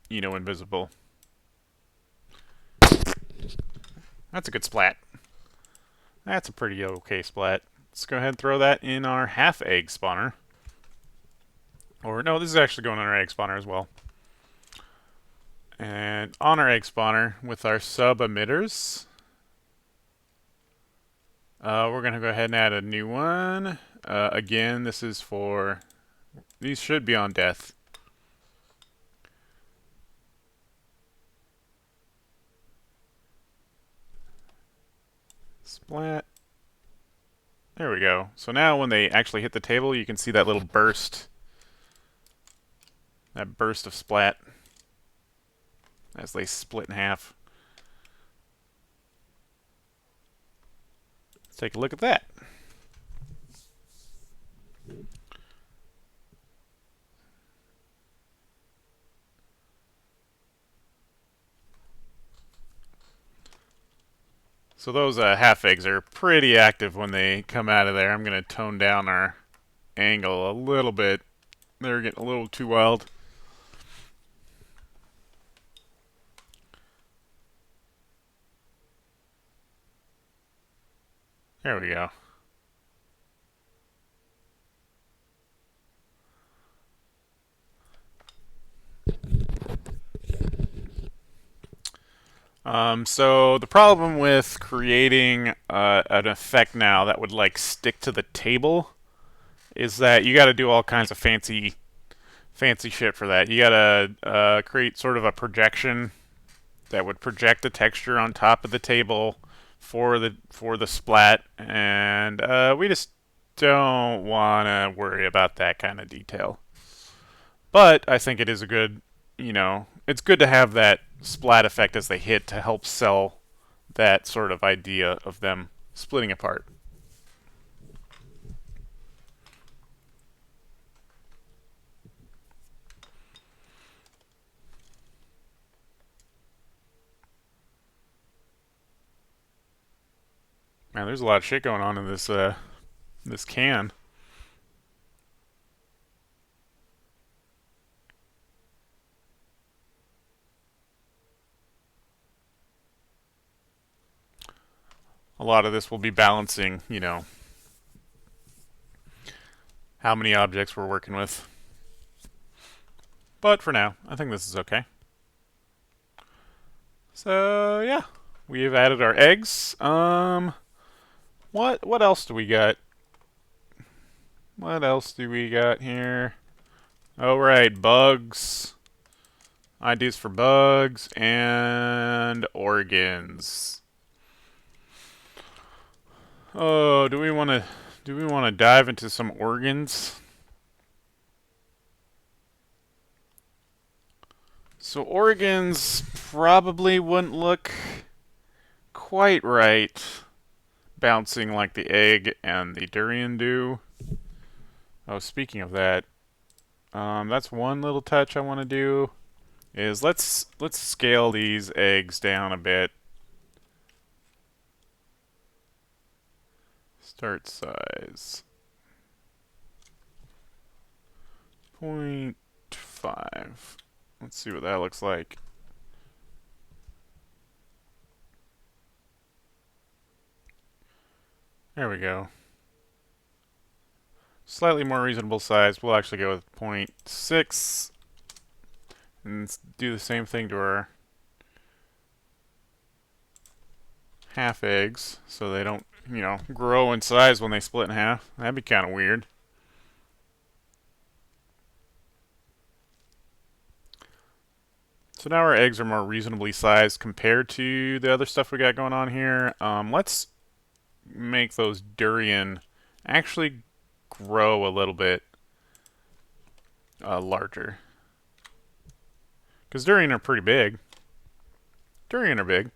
invisible. That's a good splat. That's a pretty okay splat. Let's go ahead and throw that in our half egg spawner. Or no, this is actually going on our egg spawner as well. And on our egg spawner with our sub emitters, We're going to go ahead and add a new one. Again, this is for... These should be on death. Splat. There we go. So now when they actually hit the table, you can see that little burst. That burst of splat as they split in half. Let's take a look at that. So those half eggs are pretty active when they come out of there. I'm going to tone down our angle a little bit. They're getting a little too wild. There we go. So the problem with creating an effect now that would like stick to the table is that you got to do all kinds of fancy shit for that. You got to create sort of a projection that would project the texture on top of the table for the splat, and we just don't want to worry about that kind of detail. But I think it is a good, it's good to have that splat effect as they hit to help sell that sort of idea of them splitting apart. Man, there's a lot of shit going on in this can. A lot of this will be balancing, how many objects we're working with. But for now, I think this is okay. So yeah, we've added our eggs. What else do we got? What else do we got here? Oh right, bugs. Ideas for bugs and organs. Oh, do we want to dive into some organs? So organs probably wouldn't look quite right bouncing like the egg and the durian do. Oh, speaking of that, that's one little touch I want to do. Is let's scale these eggs down a bit. Start size 0.5. Let's see what that looks like. There we go. Slightly more reasonable size. We'll actually go with 0.6 and do the same thing to our half eggs so they don't, grow in size when they split in half. That'd be kind of weird. So now our eggs are more reasonably sized compared to the other stuff we got going on here. Let's make those durian actually grow a little bit larger. Because durian are pretty big. Durian are big.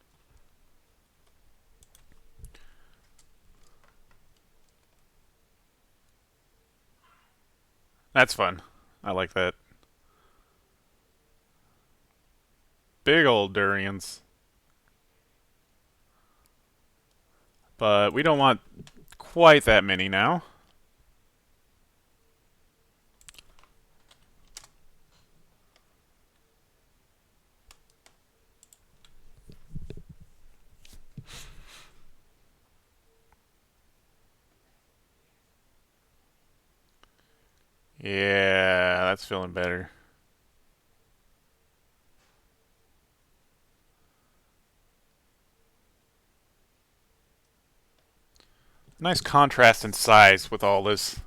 That's fun. I like that. Big old durians. But we don't want quite that many now. Yeah, that's feeling better. nice contrast in size with all this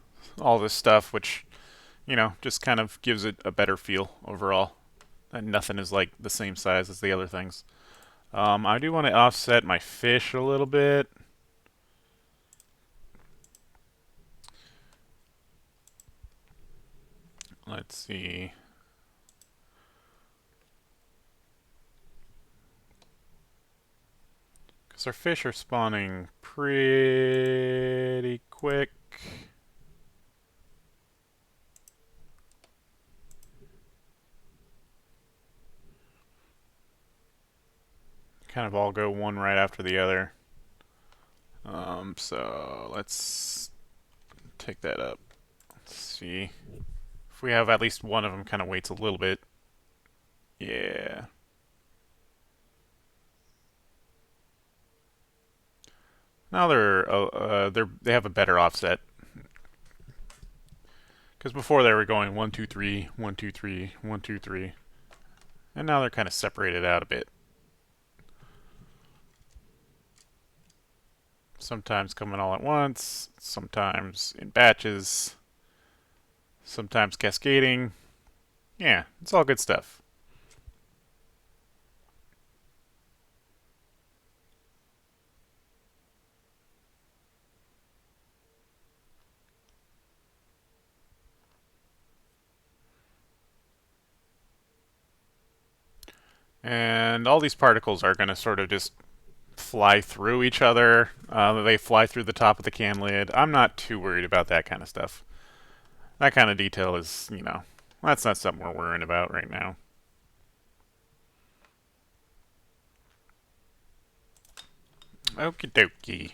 stuff, which just kind of gives it a better feel overall. And nothing is like the same size as the other things. I do want to offset my fish a little bit. Let's see. Because our fish are spawning pretty quick. Kind of all go one right after the other. So let's take that up. Let's see. If we have at least one of them kind of waits a little bit. Yeah. Now they have a better offset. Because before they were going 1, 2, 3, 1, 2, 3, 1, 2, 3. And now they're kind of separated out a bit. Sometimes coming all at once, sometimes in batches, sometimes cascading. Yeah, it's all good stuff. And all these particles are going to sort of just fly through each other. They fly through the top of the can lid. I'm not too worried about that kind of stuff. That kind of detail is, that's not something we're worrying about right now. Okie dokie.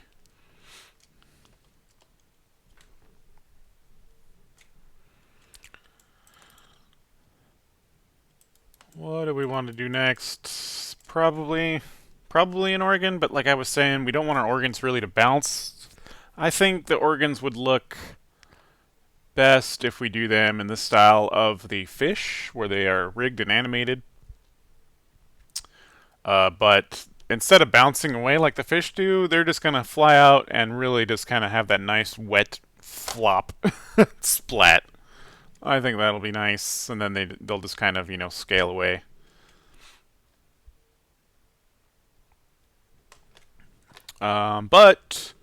What do we want to do next? Probably an organ, but like I was saying, we don't want our organs really to bounce. I think the organs would look best if we do them in the style of the fish, where they are rigged and animated. But instead of bouncing away like the fish do, they're just gonna fly out and really just kind of have that nice wet flop splat. I think that'll be nice, and then they'll just kind of scale away. But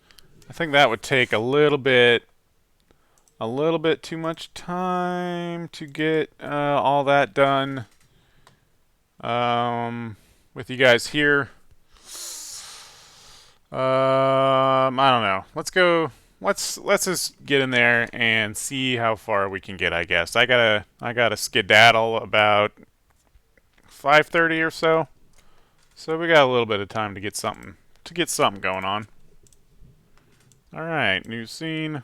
I think that would take a little bit too much time to get all that done with you guys here. I don't know. Let's go. Let's just get in there and see how far we can get. I guess I gotta skedaddle about 5:30 or so. So we got a little bit of time to get something going on. All right, new scene.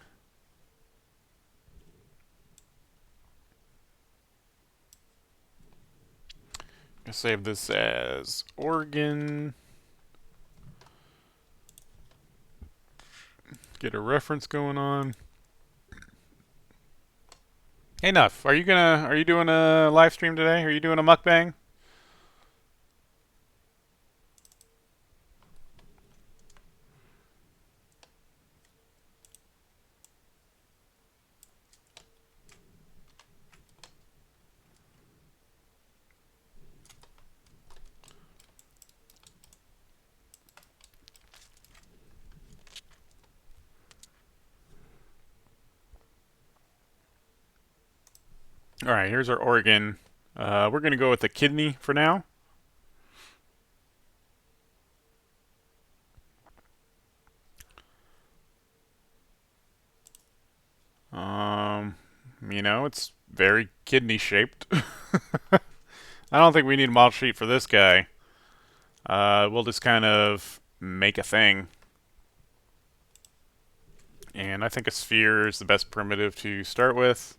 Gonna save this as Oregon. Get a reference going on. Hey, Nuff, are you doing a live stream today? Are you doing a mukbang? All right, here's our organ. We're gonna go with the kidney for now. Um, it's very kidney shaped. I don't think we need a model sheet for this guy. We'll just kind of make a thing. And I think a sphere is the best primitive to start with.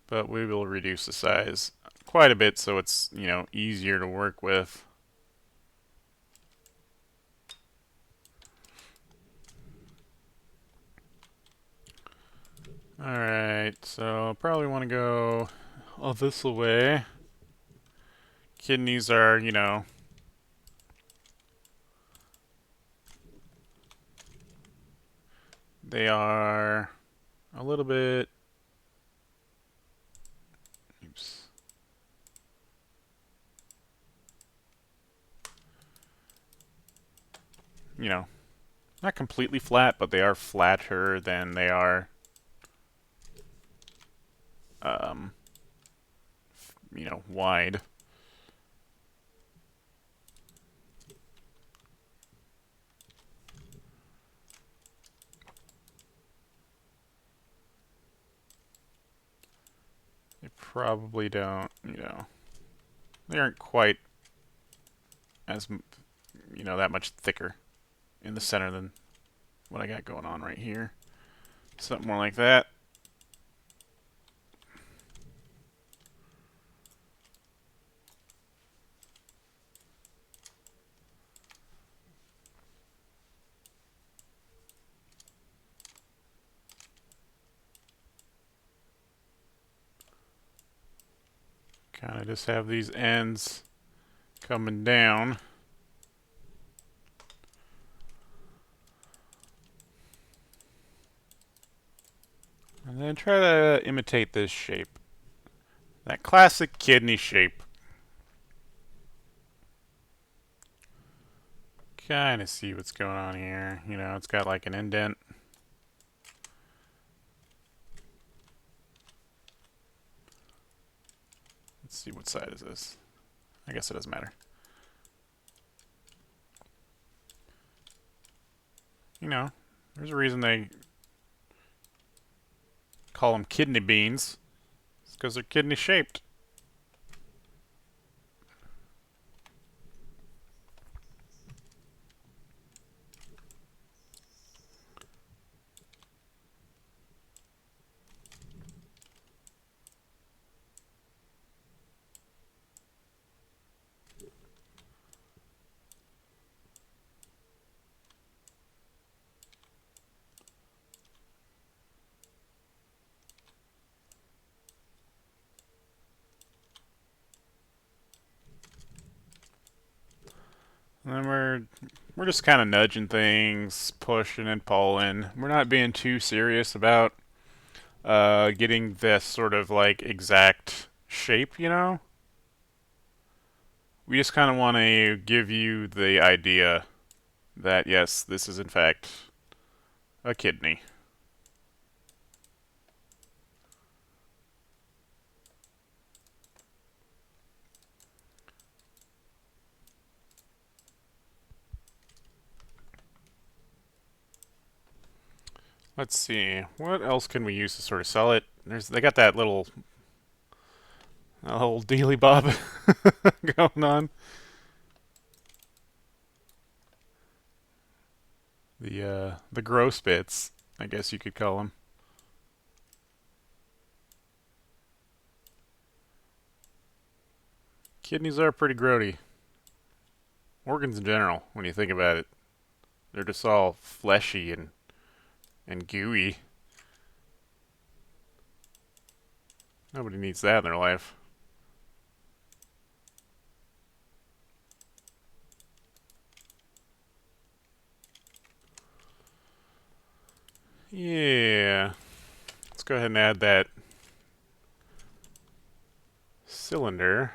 But we will reduce the size quite a bit so it's, easier to work with. Alright, so probably want to go all this way. Kidneys are, you know, they are a little bit. Oops. You know, not completely flat, but they are flatter than they are, um, you know, wide. They probably don't, you know, they aren't quite as, you know, that much thicker in the center than what I got going on right here. Something more like that. Kind of just have these ends coming down. And then try to imitate this shape. That classic kidney shape. Kind of see what's going on here. You know, it's got like an indent. Let's see, what side is this? I guess it doesn't matter. You know, there's a reason they call them kidney beans. It's because they're kidney shaped. And then we're just kind of nudging things, pushing and pulling. We're not being too serious about getting this sort of like exact shape, you know? We just kind of want to give you the idea that yes, this is in fact a kidney. Let's see, what else can we use to sort of sell it? They got that little whole dealy bob going on. The gross bits, I guess you could call them. Kidneys are pretty grody. Organs in general, when you think about it, they're just all fleshy and gooey. Nobody needs that in their life. Yeah. Let's go ahead and add that cylinder.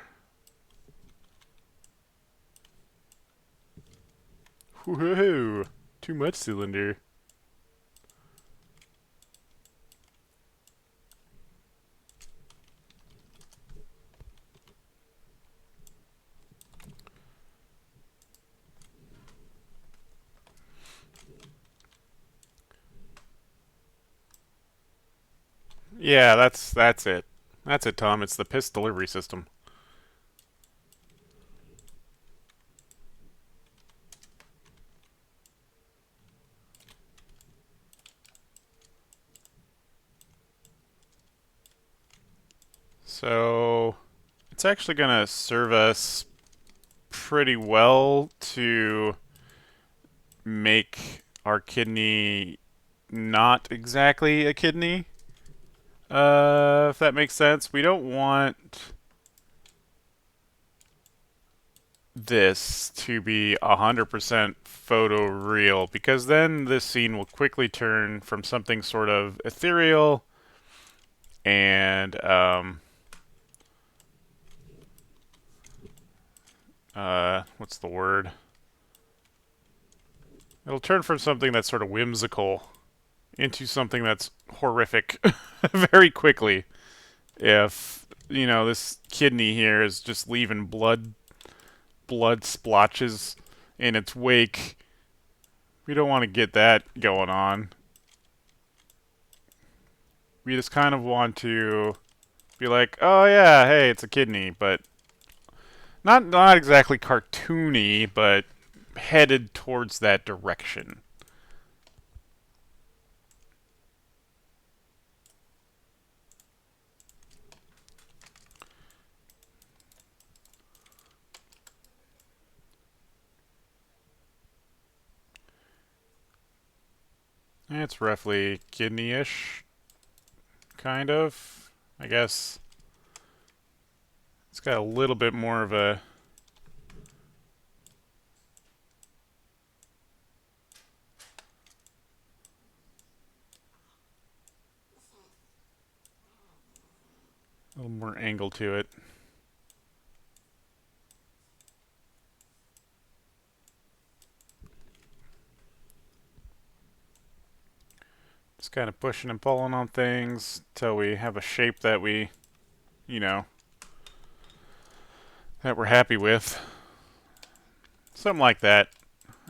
Whoa! Too much cylinder. Yeah, that's it. That's it, Tom. It's the piss delivery system. So it's actually gonna serve us pretty well to make our kidney not exactly a kidney. If that makes sense. We don't want this to be 100% photoreal because then this scene will quickly turn from something sort of ethereal and what's the word? It'll turn from something that's sort of whimsical into something that's horrific very quickly. If, you know, this kidney here is just leaving blood splotches in its wake, we don't want to get that going on. We just kind of want to be like, oh yeah, hey, it's a kidney, but not exactly cartoony, but headed towards that direction. It's roughly kidney-ish, kind of. I guess it's got a little bit more of a little more angle to it. Just kind of pushing and pulling on things till we have a shape that we, you know, that we're happy with. Something like that.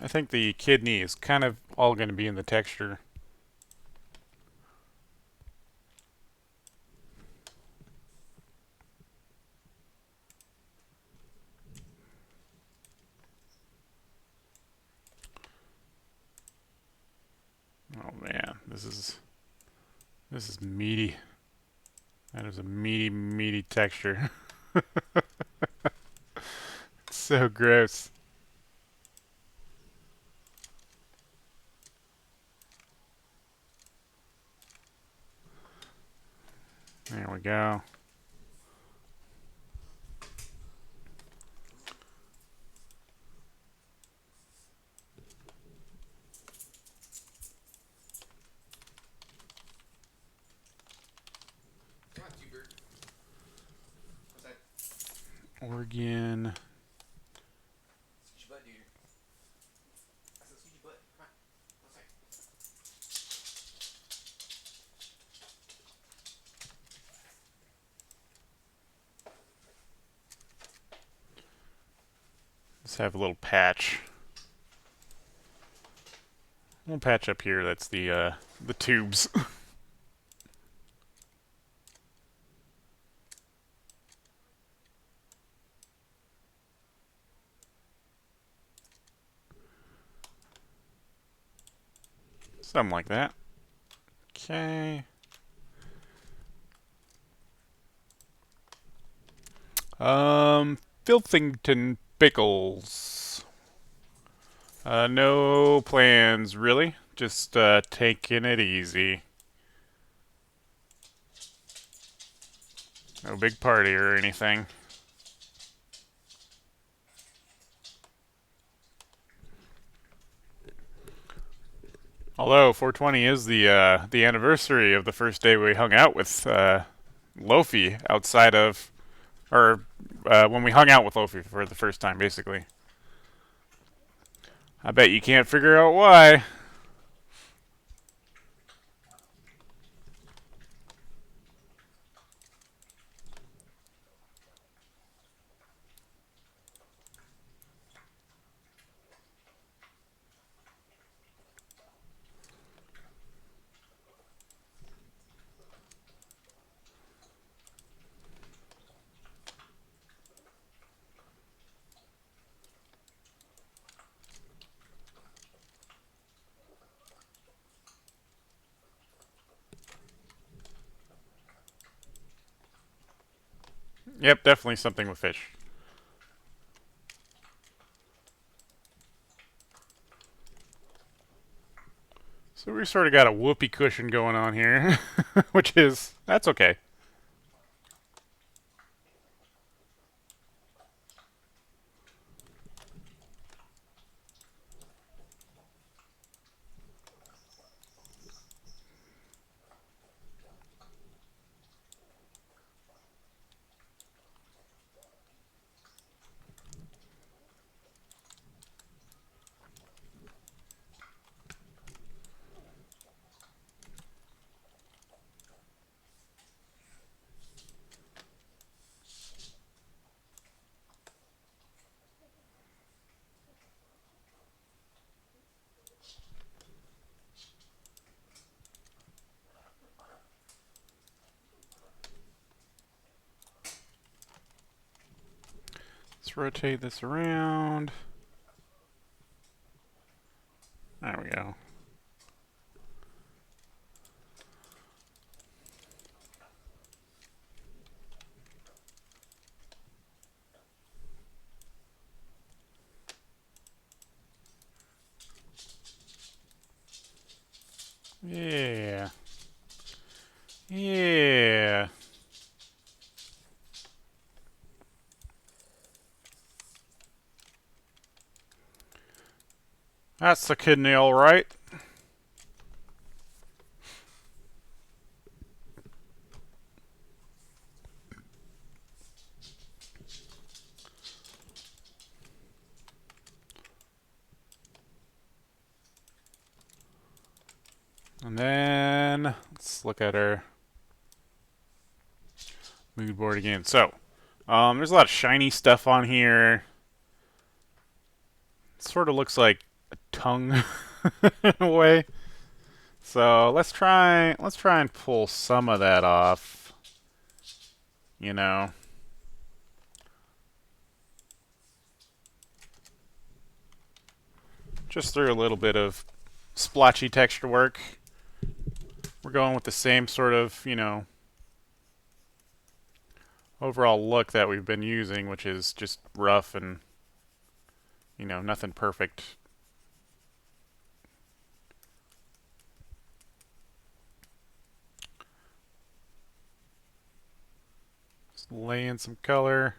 I think the kidney is kind of all going to be in the texture. Oh man, this is meaty. That is a meaty texture. It's so gross. There we go. Come on, Hubert. Outside. Organ. Scoot your butt, dude. I said scoot your butt. Come on. Outside. Let's have a little patch. A little patch up here. That's the tubes. Something like that. Okay. Filthington Pickles. No plans, really. Just taking it easy. No big party or anything. Although 420 is the anniversary of the first day we hung out with Loafy outside of, or when we hung out with Loafy for the first time, basically. I bet you can't figure out why. Yep, definitely something with fish. So we sort of got a whoopee cushion going on here, which is, that's okay. rotate this around. There we go. Yeah. Yeah. That's the kidney, all right. And then let's look at our mood board again. So, there's a lot of shiny stuff on here. It sort of looks like a tongue in a way. So let's try and pull some of that off. You know. Just through a little bit of splotchy texture work. We're going with the same sort of, overall look that we've been using, which is just rough and, nothing perfect. Just lay in some color.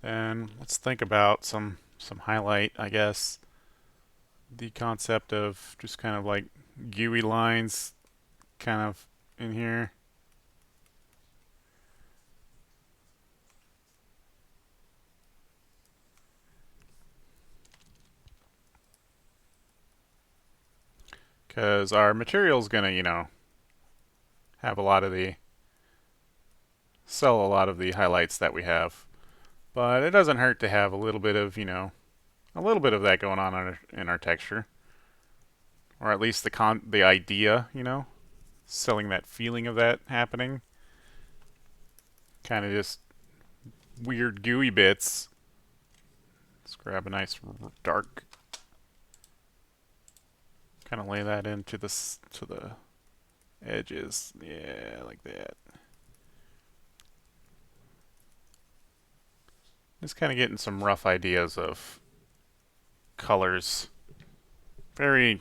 And let's think about some highlight, I guess. The concept of just kind of like gooey lines kind of in here. Because our material is going to, have a lot of the, sell a lot of the highlights that we have. But it doesn't hurt to have a little bit of, a little bit of that going on in our texture. Or at least the idea, selling that feeling of that happening. Kind of just weird gooey bits. Let's grab a nice dark. Kind of lay that into to the edges. Yeah, like that. Just kind of getting some rough ideas of colors. Very,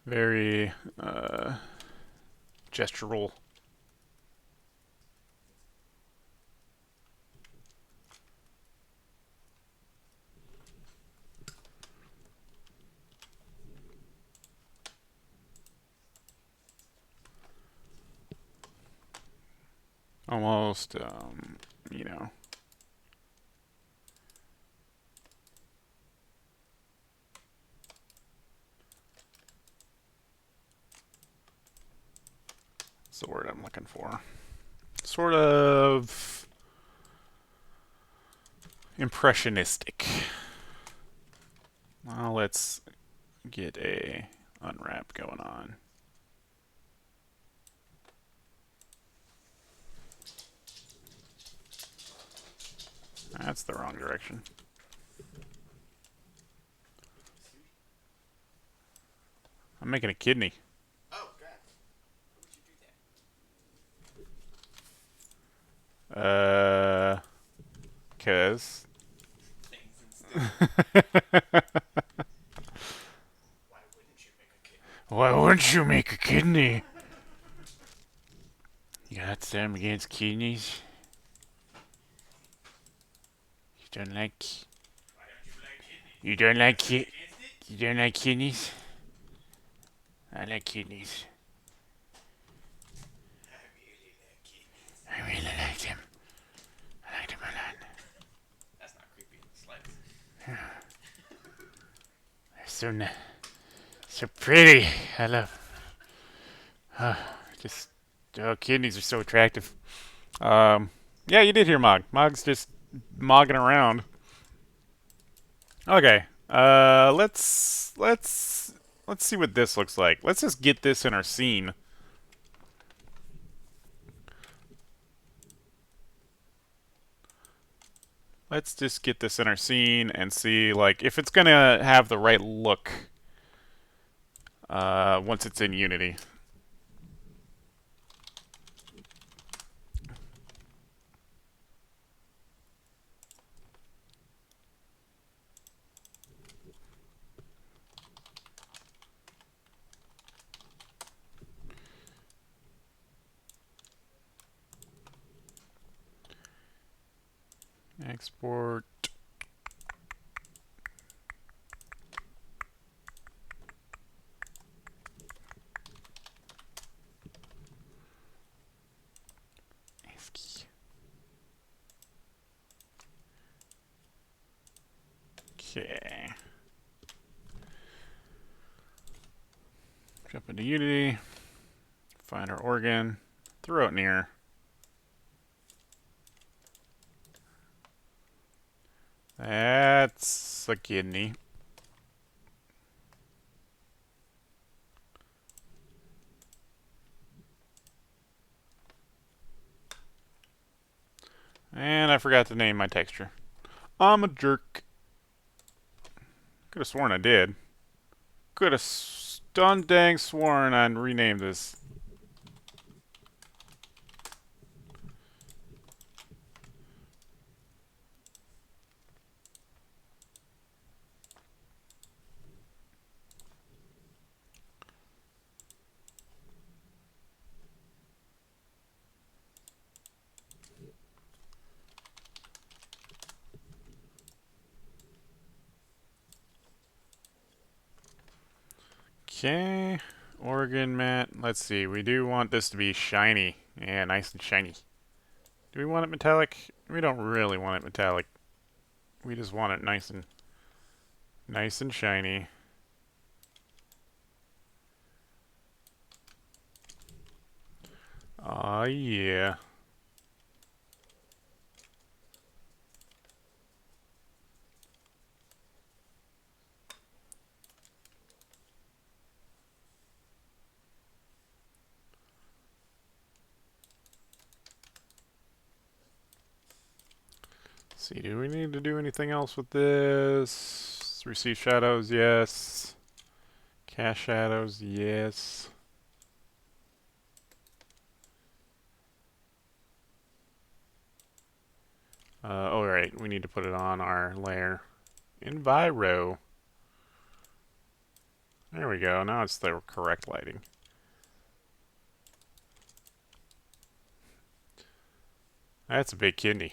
very gestural. Almost, what's the word I'm looking for? Sort of impressionistic. Well, let's get a unwrap going on. That's the wrong direction. I'm making a kidney. Oh, God. Why would you do that? 'Cause. Things instead. Why wouldn't you make a kid? Why wouldn't you make a kidney? You got them against kidneys? You don't like. Why don't you like kidneys? You don't like Against it? You don't like kidneys? I like kidneys. I really like kidneys. I really like them. I like them a lot. That's not creepy in the slightest. They're so pretty. I love. Just kidneys are so attractive. Yeah, you did hear Mog. Mog's just mogging around. Okay. Let's see what this looks like. Let's just get this in our scene. let's just get this in our scene and see, like, if it's gonna have the right look once it's in Unity. Export. Okay. Jump into Unity. Find our organ. Throw it near. That's a kidney. And I forgot to name my texture. I'm a jerk. Could have sworn I did. Could have stun dang sworn I renamed this. Okay. Organ mat. Let's see. We do want this to be shiny. Yeah, nice and shiny. Do we want it metallic? We don't really want it metallic. We just want it nice and shiny. Aw, yeah. Let's see, do we need to do anything else with this? Receive shadows, yes. Cast shadows, yes. Oh, right, we need to put it on our layer. Enviro. There we go, now it's the correct lighting. That's a big kidney.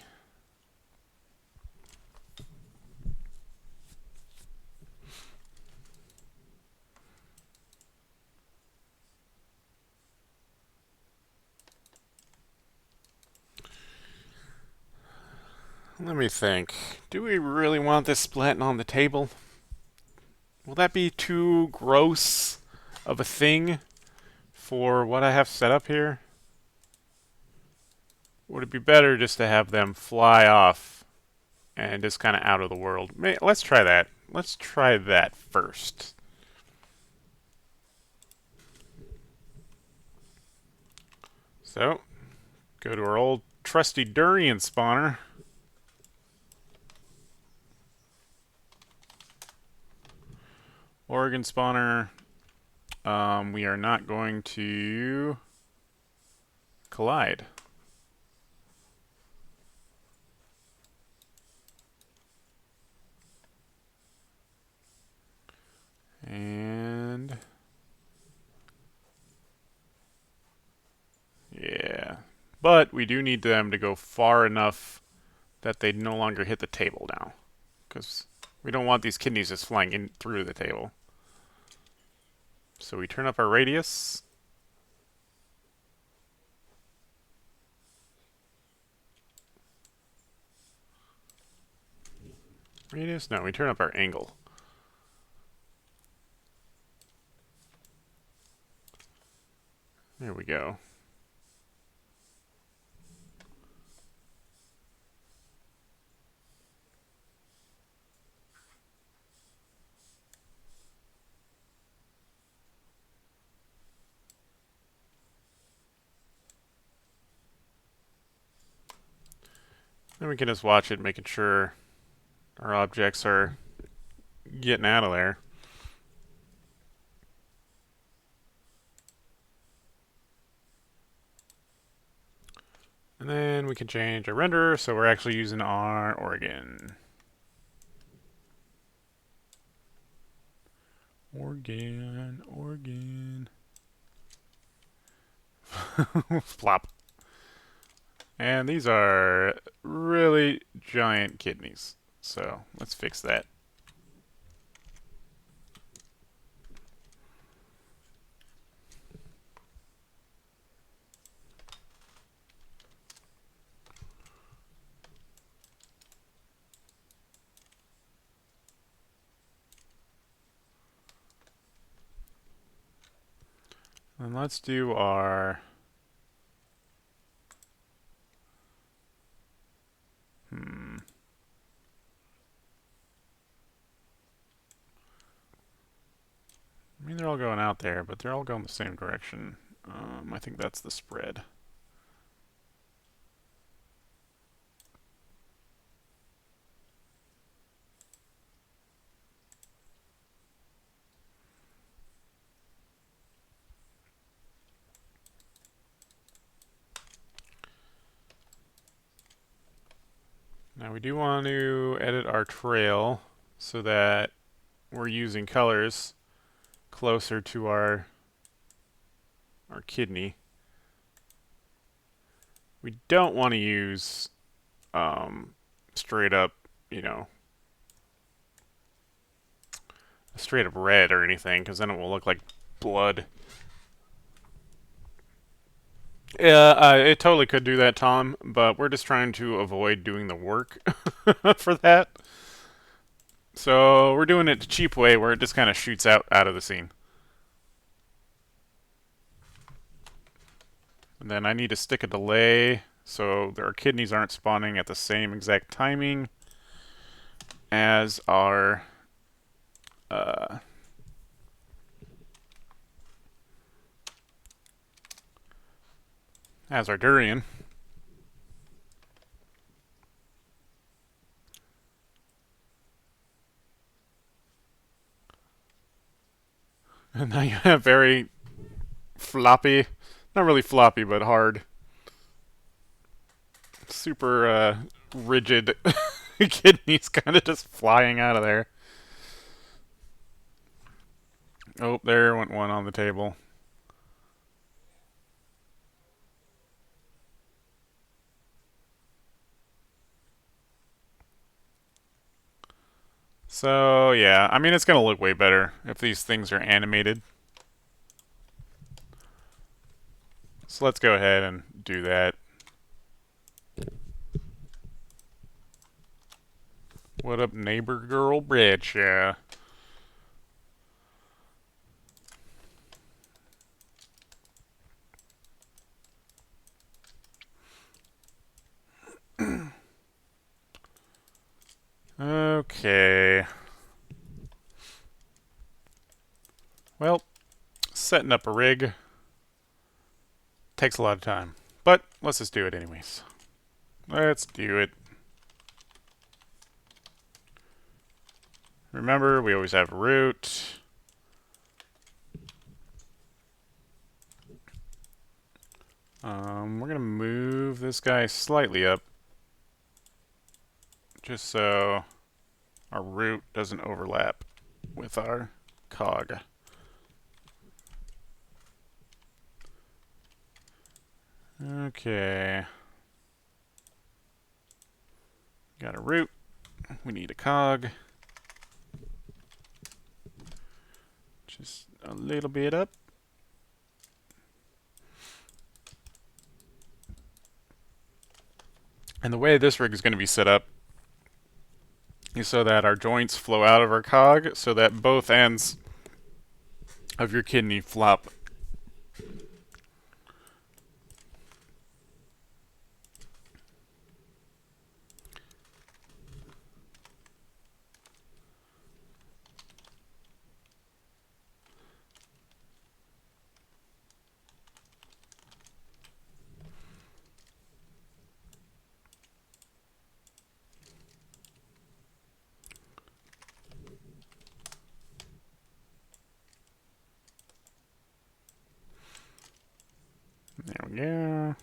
Let me think. Do we really want this splatting on the table? Will that be too gross of a thing for what I have set up here? Would it be better just to have them fly off and just kind of out of the world? Let's try that. Let's try that first. So, go to our old trusty durian spawner. Oregon spawner. We are not going to collide. And yeah. But we do need them to go far enough that they no longer hit the table now. Because we don't want these kidneys just flying in through the table. So we turn up our radius. Radius? No, we turn up our angle. There we go. And we can just watch it, making sure our objects are getting out of there. And then we can change our renderer, so we're actually using our organ. Organ. Flop. And these are really giant kidneys. So let's fix that. And let's do our... I mean, they're all going out there, but they're all going the same direction. I think that's the spread. Now we do want to edit our trail so that we're using colors closer to our kidney. We don't want to use straight up, you know, straight up red or anything, because then it will look like blood. Yeah, it totally could do that, Tom, but we're just trying to avoid doing the work for that. So we're doing it the cheap way where it just kind of shoots out of the scene. And then I need to stick a delay so our kidneys aren't spawning at the same exact timing as our durian. And now you have very floppy, not really floppy, but hard, super rigid kidneys kind of just flying out of there. Oh, there went one on the table. So, yeah, I mean, it's going to look way better if these things are animated. So let's go ahead and do that. What up, neighbor girl Bradshaw? Okay. Well, setting up a rig takes a lot of time. But let's just do it anyways. Let's do it. Remember, we always have root. We're going to move this guy slightly up. Just so our root doesn't overlap with our cog. Okay. Got a root. We need a cog. Just a little bit up. And the way this rig is going to be set up is so that our joints flow out of our cog so that both ends of your kidney flop. go.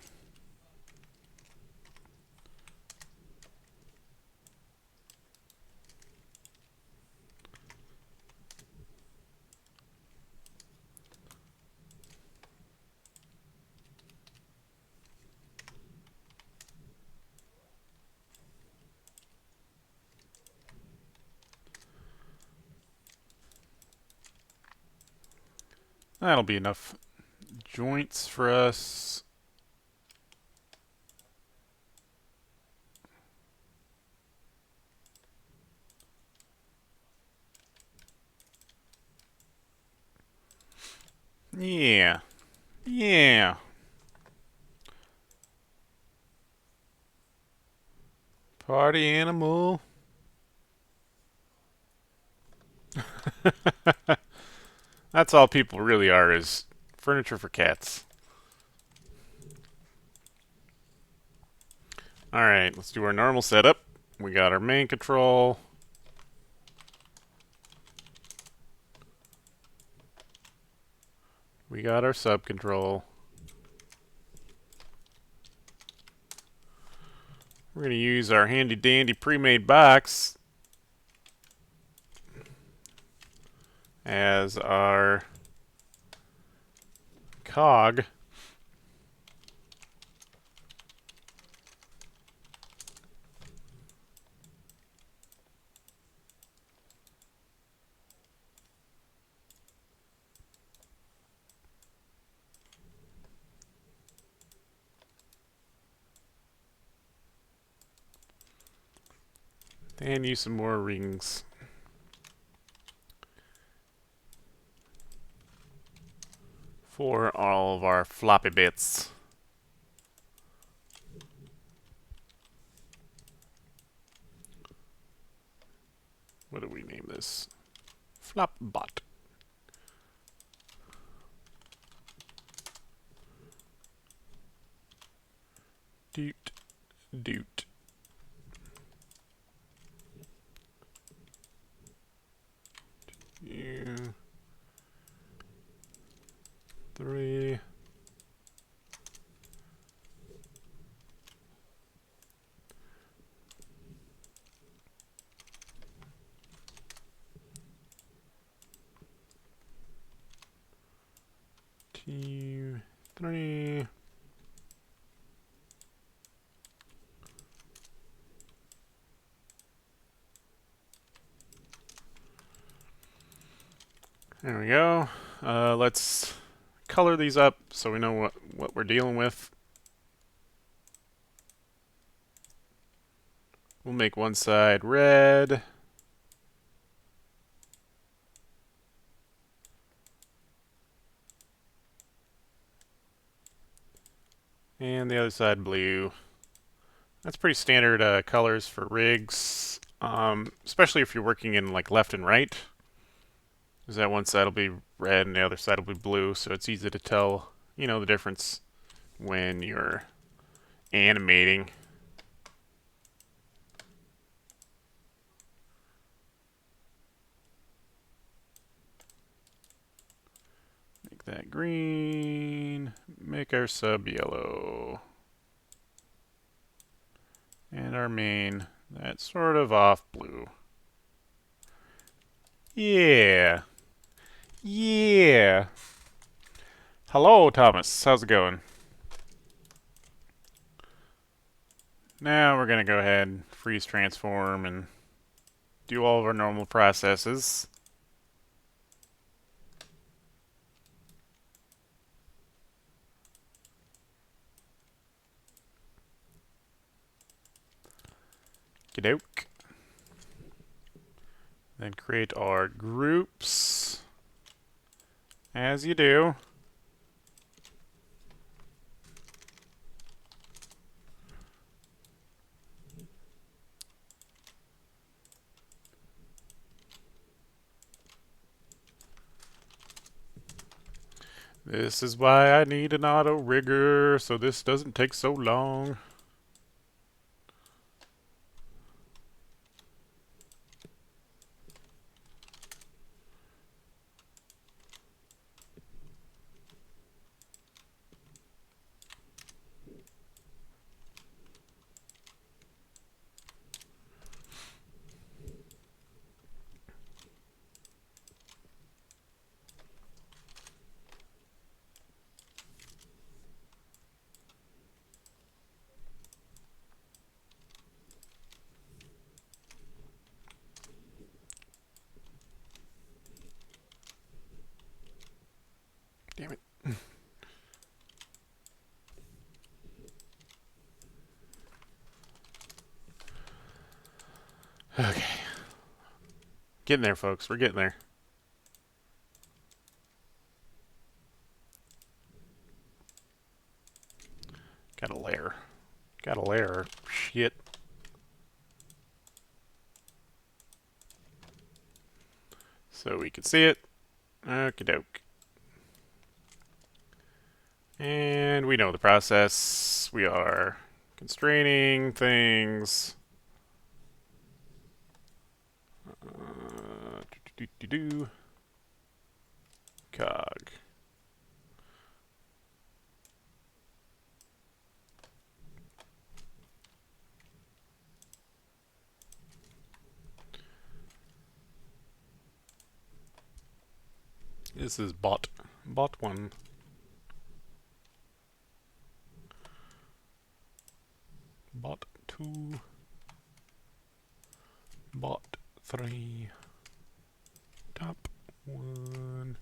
That'll be enough joints for us. Yeah. Yeah. Party animal. That's all people really are, is furniture for cats. Alright, let's do our normal setup. We got our main control. We got our sub control. We're going to use our handy dandy pre-made box as our cog. And use some more rings for all of our floppy bits. What do we name this? Flopbot. Doot, doot. Two, three. Two, three. There we go. Let's color these up so we know what we're dealing with. We'll make one side red. And the other side blue. That's pretty standard colors for rigs, especially if you're working in like left and right. Because that one side will be red and the other side will be blue, so it's easy to tell, the difference when you're animating. Make that green. Make our sub yellow. And our main, that's sort of off blue. Yeah. Yeah. Hello, Thomas. How's it going? Now we're going to go ahead, freeze transform, and do all of our normal processes. Gidoke. Then create our groups, as you do. This is why I need an auto rigger, so this doesn't take so long. Okay. Getting there, folks. We're getting there. Got a layer. Got a layer. Shit. So we can see it. Okie doke. And we know the process. We are constraining things. Do. Cog. This is bot. Bot 1. Bot 2. Bot 3. Top 1.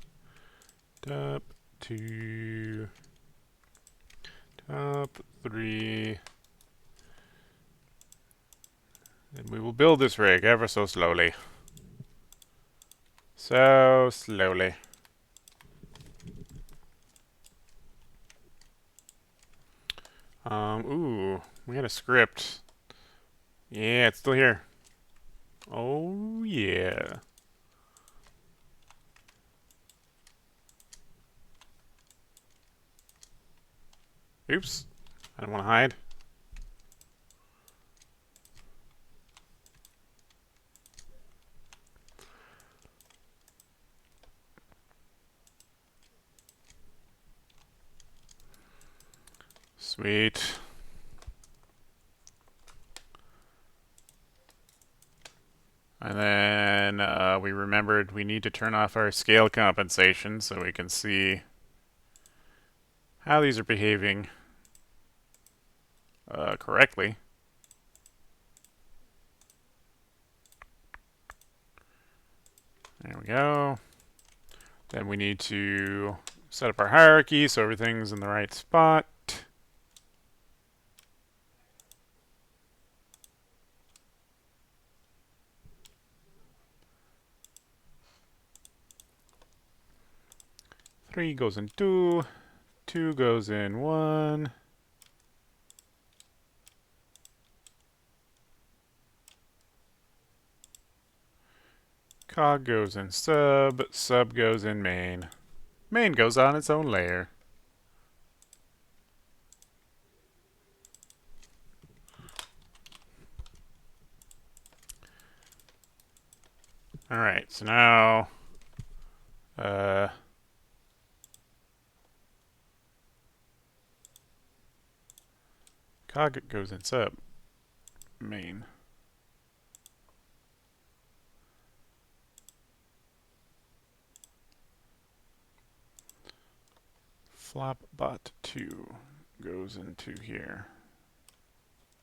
Top 2. Top 3. And we will build this rig ever so slowly. So slowly. Ooh, we had a script. Yeah, it's still here. Oh, yeah. Oops. I don't want to hide. Sweet. And then we remembered we need to turn off our scale compensation so we can see how these are behaving correctly. There we go. Then we need to set up our hierarchy so everything's in the right spot. Three goes in two. Two goes in one. Cog goes in sub. Sub goes in main. Main goes on its own layer. Alright, so now cog goes in sub main. Flop bot 2 goes into here.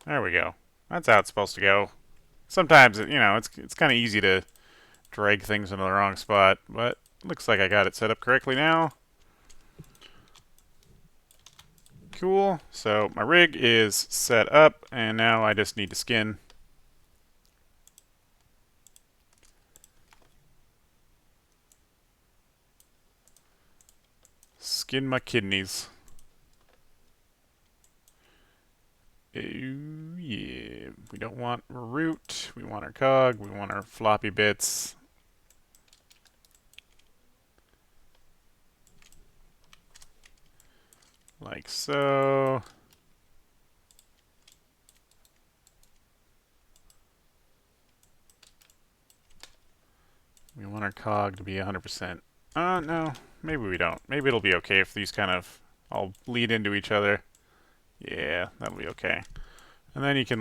There we go. That's how it's supposed to go. Sometimes, it's kind of easy to drag things into the wrong spot, but looks like I got it set up correctly now. Cool. So my rig is set up, and now I just need to skin. Skin my kidneys. Oh, yeah. We don't want root. We want our cog. We want our floppy bits. Like so. We want our cog to be 100%. No. Maybe we don't. Maybe it'll be okay if these kind of all bleed into each other. Yeah, that'll be okay. And then you can,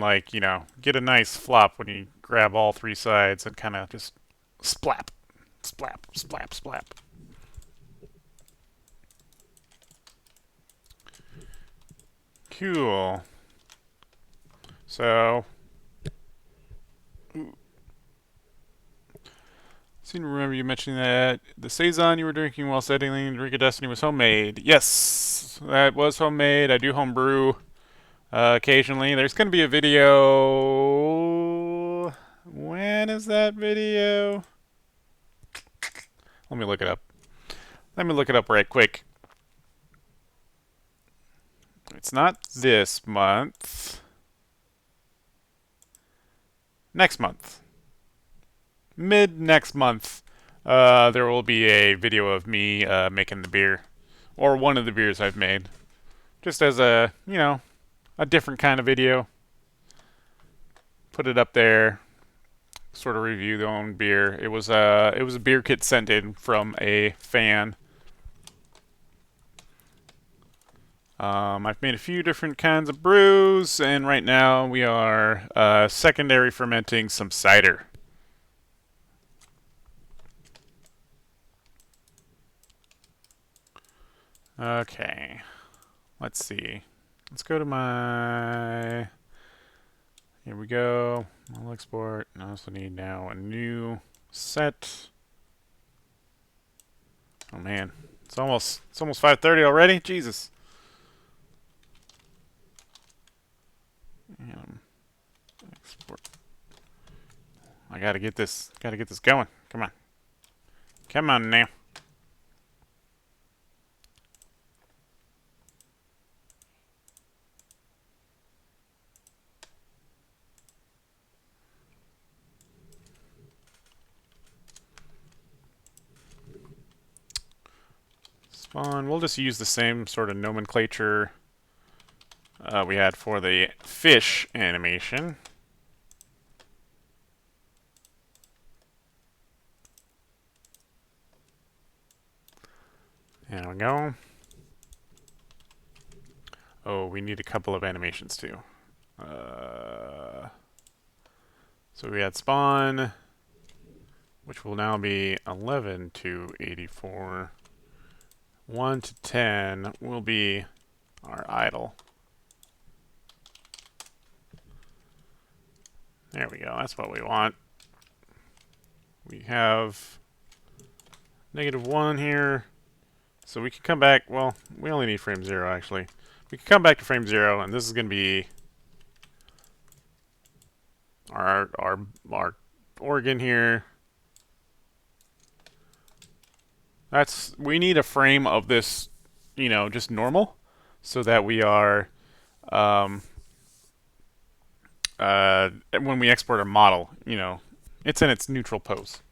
get a nice flop when you grab all three sides and kind of just splap, splap, splap, splap. Cool. So, seem to remember you mentioning that the saison you were drinking while setting the Drink of Destiny was homemade. Yes, that was homemade. I do homebrew occasionally. There's going to be a video. When When is that video? Let me look it up. Let me look it up right quick. It's not this month. Next month. Mid next month, there will be a video of me making the beer. Or one of the beers I've made. Just as a, a different kind of video. Put it up there. Sort of review their own beer. It was a beer kit sent in from a fan. I've made a few different kinds of brews, and right now we are secondary fermenting some cider. Okay, let's see. Let's go to my. Here we go. I'll export. I also need now a new set. Oh man, it's almost 5:30 already. Jesus. Export. I gotta get this going. Come on. Come on now. Spawn. We'll just use the same sort of nomenclature we had for the fish animation. There we go. Oh, we need a couple of animations too. So we had spawn, which will now be 11 to 84. 1 to 10 will be our idle. There we go. That's what we want. We have -1 here. So we can come back. Well, we only need frame 0, actually. We can come back to frame 0, and this is going to be our organ here. We need a frame of this, just normal, so that we are, when we export a model, it's in its neutral pose.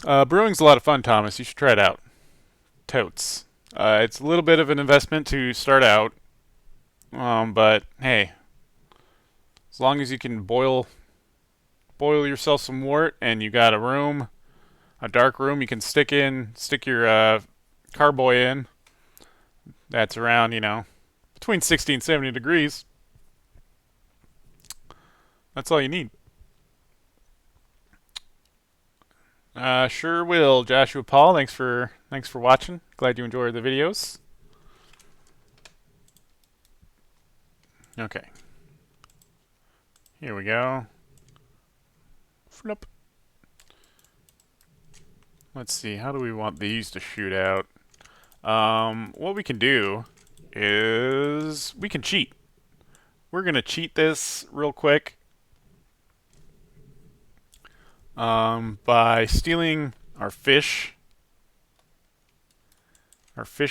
Brewing's a lot of fun, Thomas. You should try it out. Totes. It's a little bit of an investment to start out, but hey, as long as you can boil yourself some wort and you got a dark room you can stick your carboy in, that's around, between 60 and 70 degrees. That's all you need. Sure will, Joshua Paul. Thanks for watching. Glad you enjoyed the videos. Okay. Here we go. Flip. Let's see. How do we want these to shoot out? What we can do is we can cheat. We're gonna cheat this real quick. By stealing our fish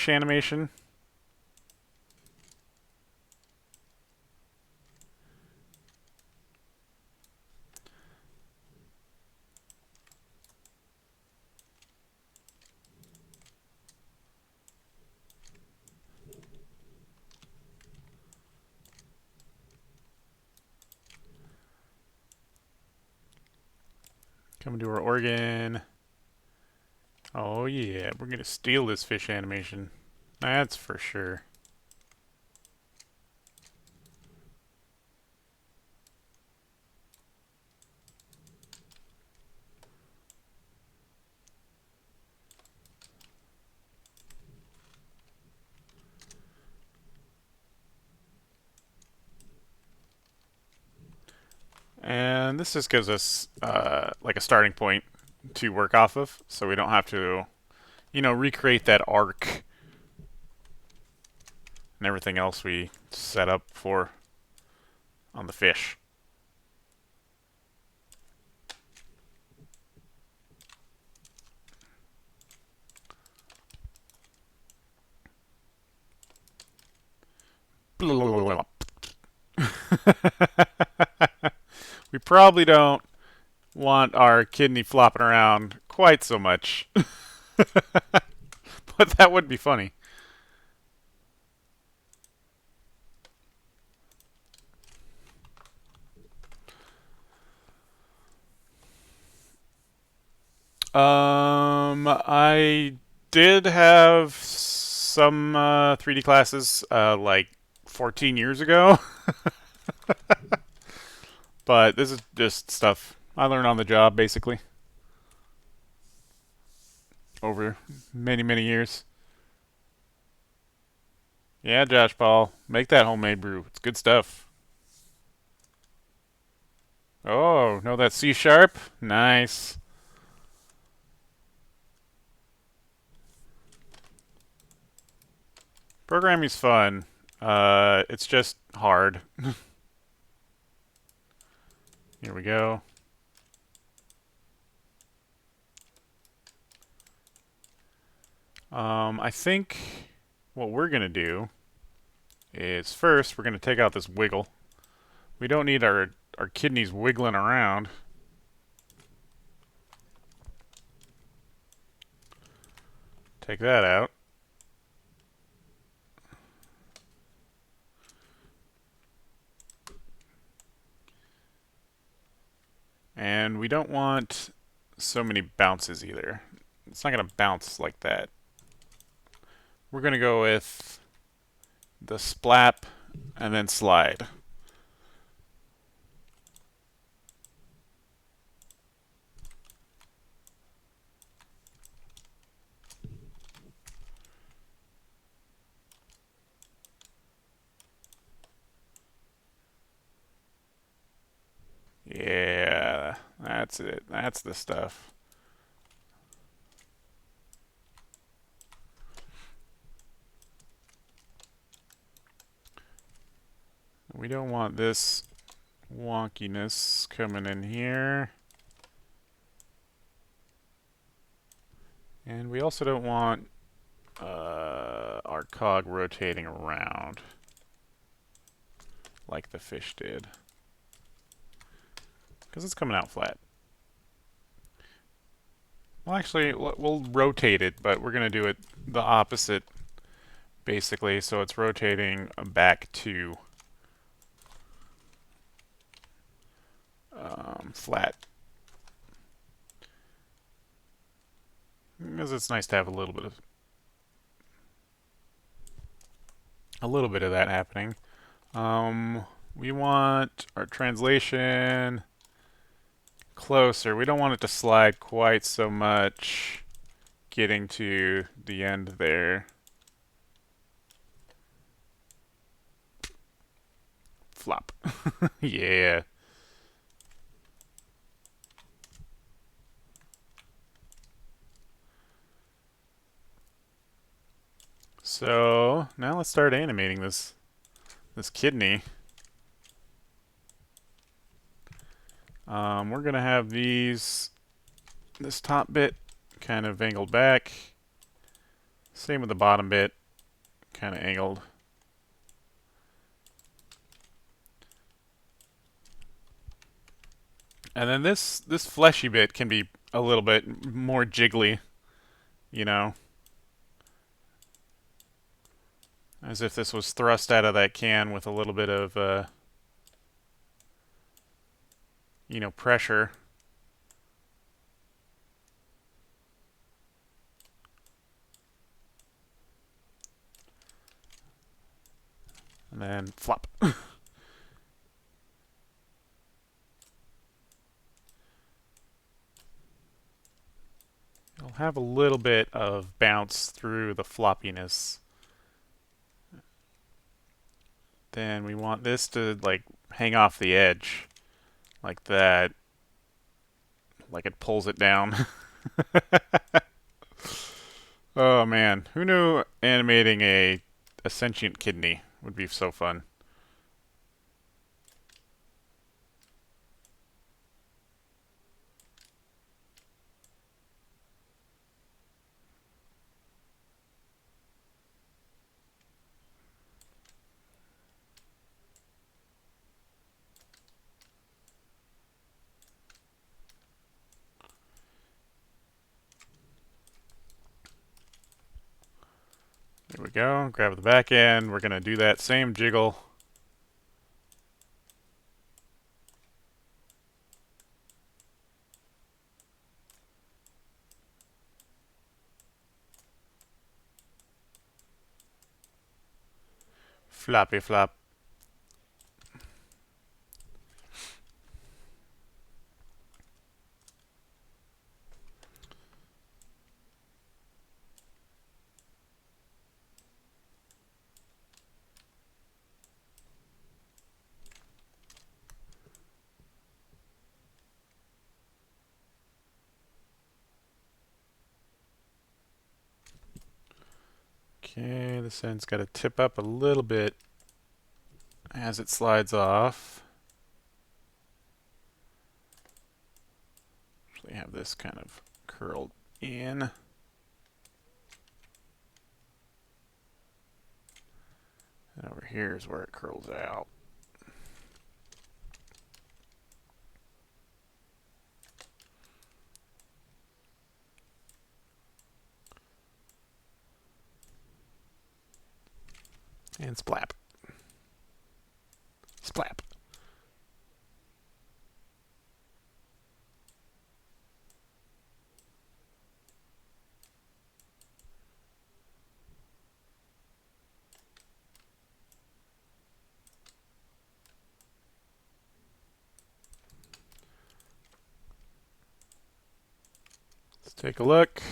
animation. Come to our organ. Oh yeah, we're gonna steal this fish animation. That's for sure. And this just gives us like a starting point to work off of, so we don't have to, recreate that arc and everything else we set up for on the fish. We probably don't want our kidney flopping around quite so much, but that would be funny. I did have some 3D classes like 14 years ago, but this is just stuff I learned on the job basically over many, many years. Yeah, Josh Paul, make that homemade brew. It's good stuff. Oh, no, that's C sharp? Nice. Programming's fun. It's just hard. Here we go. I think what we're gonna do is first we're gonna take out this wiggle. We don't need our kidneys wiggling around. Take that out. And we don't want so many bounces either. It's not gonna bounce like that. We're gonna go with the splap and then slide. Yeah, that's it. That's the stuff. We don't want this wonkiness coming in here. And we also don't want our cog rotating around like the fish did, because it's coming out flat. Well, actually, we'll rotate it, but we're going to do it the opposite, basically, so it's rotating back to flat. Because it's nice to have a little bit of that happening. We want our translation closer. We don't want it to slide quite so much getting to the end there. Flop. Yeah. So now let's start animating this kidney. We're gonna have this top bit kind of angled back. Same with the bottom bit, kind of angled. And then this fleshy bit can be a little bit more jiggly, you know, as if this was thrust out of that can with a little bit of pressure. And then flop. You'll have a little bit of bounce through the floppiness. Then we want this to like hang off the edge like that, like it pulls it down. Oh man, who knew animating a a sentient kidney would be so fun. There we go. Grab the back end. We're going to do that same jiggle. Floppy flop. Okay, this end's got to tip up a little bit as it slides off. Actually have this kind of curled in. And over here is where it curls out. And splap. Splap. Let's take a look.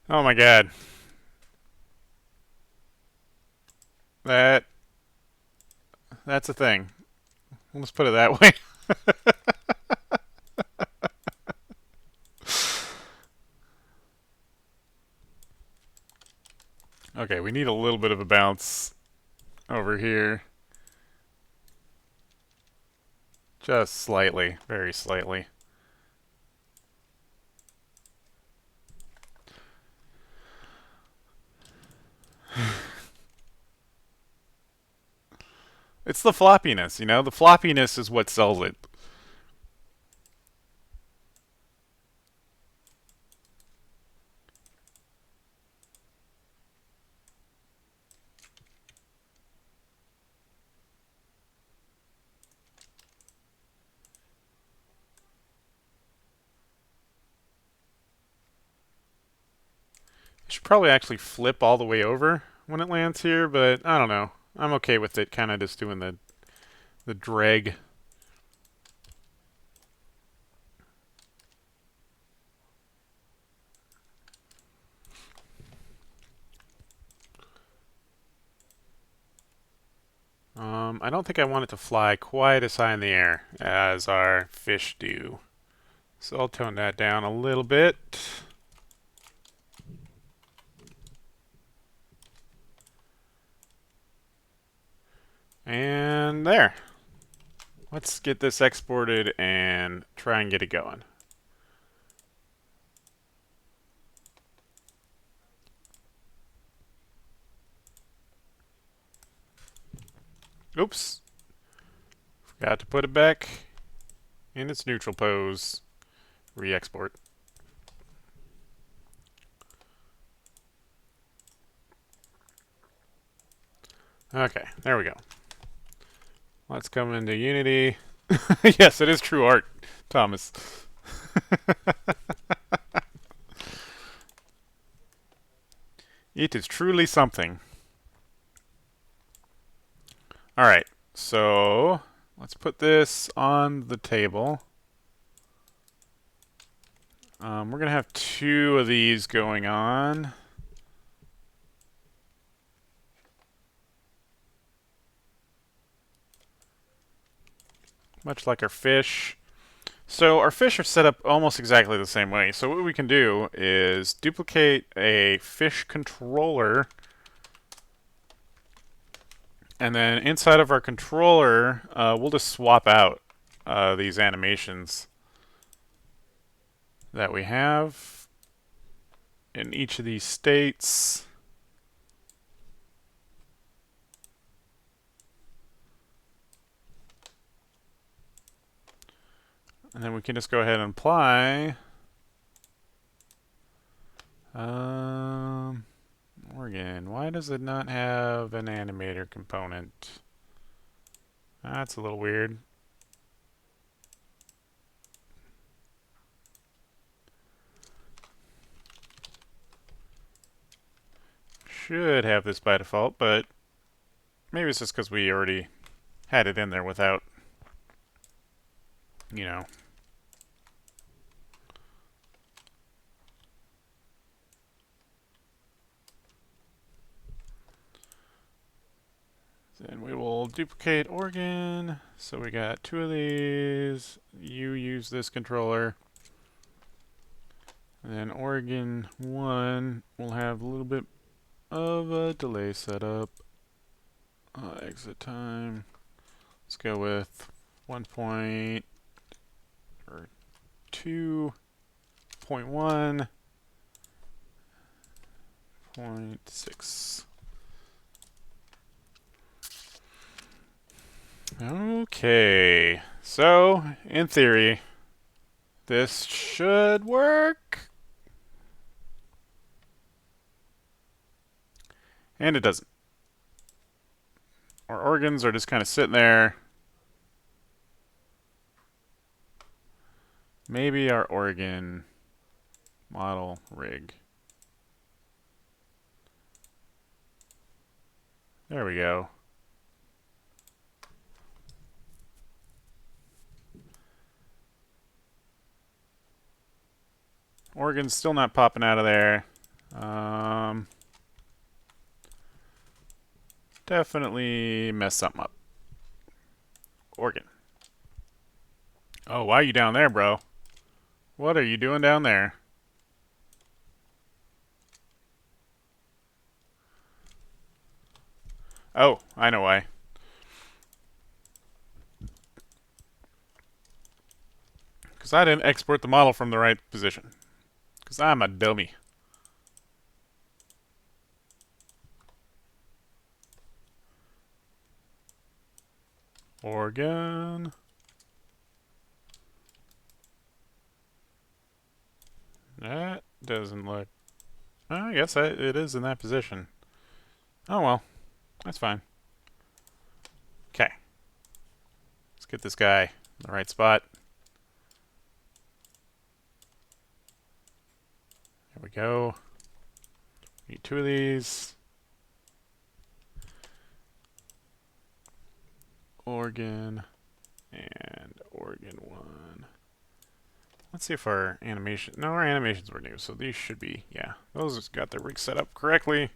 Oh my god. That's a thing. Let's put it that way. Okay, we need a little bit of a bounce over here. Just slightly, very slightly. It's the floppiness, you know? The floppiness is what sells it. I should probably actually flip all the way over when it lands here, but I don't know. I'm okay with it kind of just doing the drag. I don't think I want it to fly quite as high in the air as our fish do. So I'll tone that down a little bit. And there. Let's get this exported and try and get it going. Oops. Forgot to put it back in its neutral pose. Re-export. Okay, there we go. Let's come into Unity. Yes, it is true art, Thomas. It is truly something. Alright, so let's put this on the table. We're going to have two of these going on. Much like our fish. So our fish are set up almost exactly the same way. So what we can do is duplicate a fish controller, and then inside of our controller, we'll just swap out these animations that we have in each of these states. And then we can just go ahead and apply. Organ, why does it not have an animator component? That's a little weird. Should have this by default, but maybe it's just because we already had it in there without, you know. Then we will duplicate organ. So we got two of these. You use this controller. And then organ 1 will have a little bit of a delay setup. Exit time. Let's go with 1 point or 2.1.6. Okay, so in theory, this should work. And it doesn't. Our organs are just kind of sitting there. Maybe our organ model rig. There we go. Organ's still not popping out of there. Definitely messed something up. Organ. Oh, why are you down there, bro? What are you doing down there? Oh, I know why. Because I didn't export the model from the right position. Because I'm a dummy. Organ. That doesn't look... I guess it is in that position. Oh well, that's fine. Okay. Let's get this guy in the right spot. There we go. Need two of these. Organ and organ 1. Let's see if our animation... No, our animations were new, so these should be... Yeah, those got their rig set up correctly.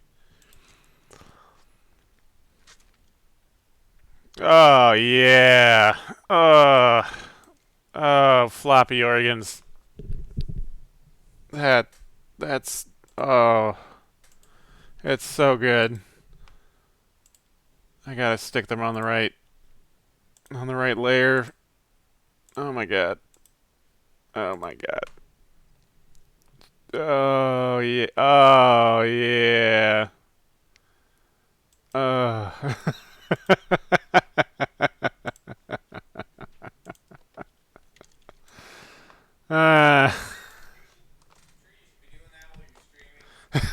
Oh, yeah. Oh, floppy organs. That's... Oh, it's so good. I gotta stick them on the right layer. Oh my god. Oh my god. Oh yeah. Oh yeah. Uh. uh. Sure you should be doing that while you're streaming. Christ.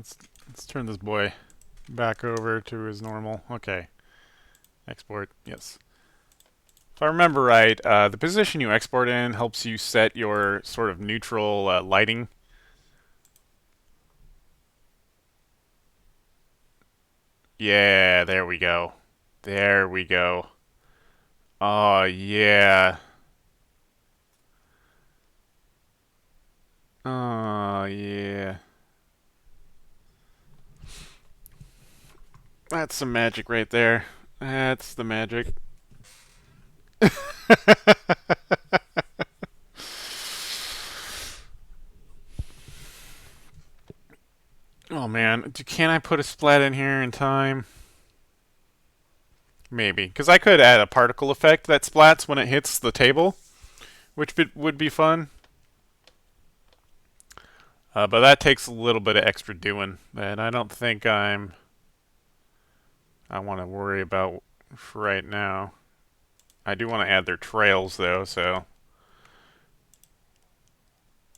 let's let's turn this boy back over to his normal. Okay. Export. Yes. If I remember right, the position you export in helps you set your sort of neutral lighting. Yeah, there we go. There we go. Oh, yeah. Oh, yeah. That's some magic right there. That's the magic. Oh man, can I put a splat in here in time? Maybe, because I could add a particle effect that splats when it hits the table, which would be fun. But that takes a little bit of extra doing that I don't think I want to worry about for right now. I do want to add their trails though, so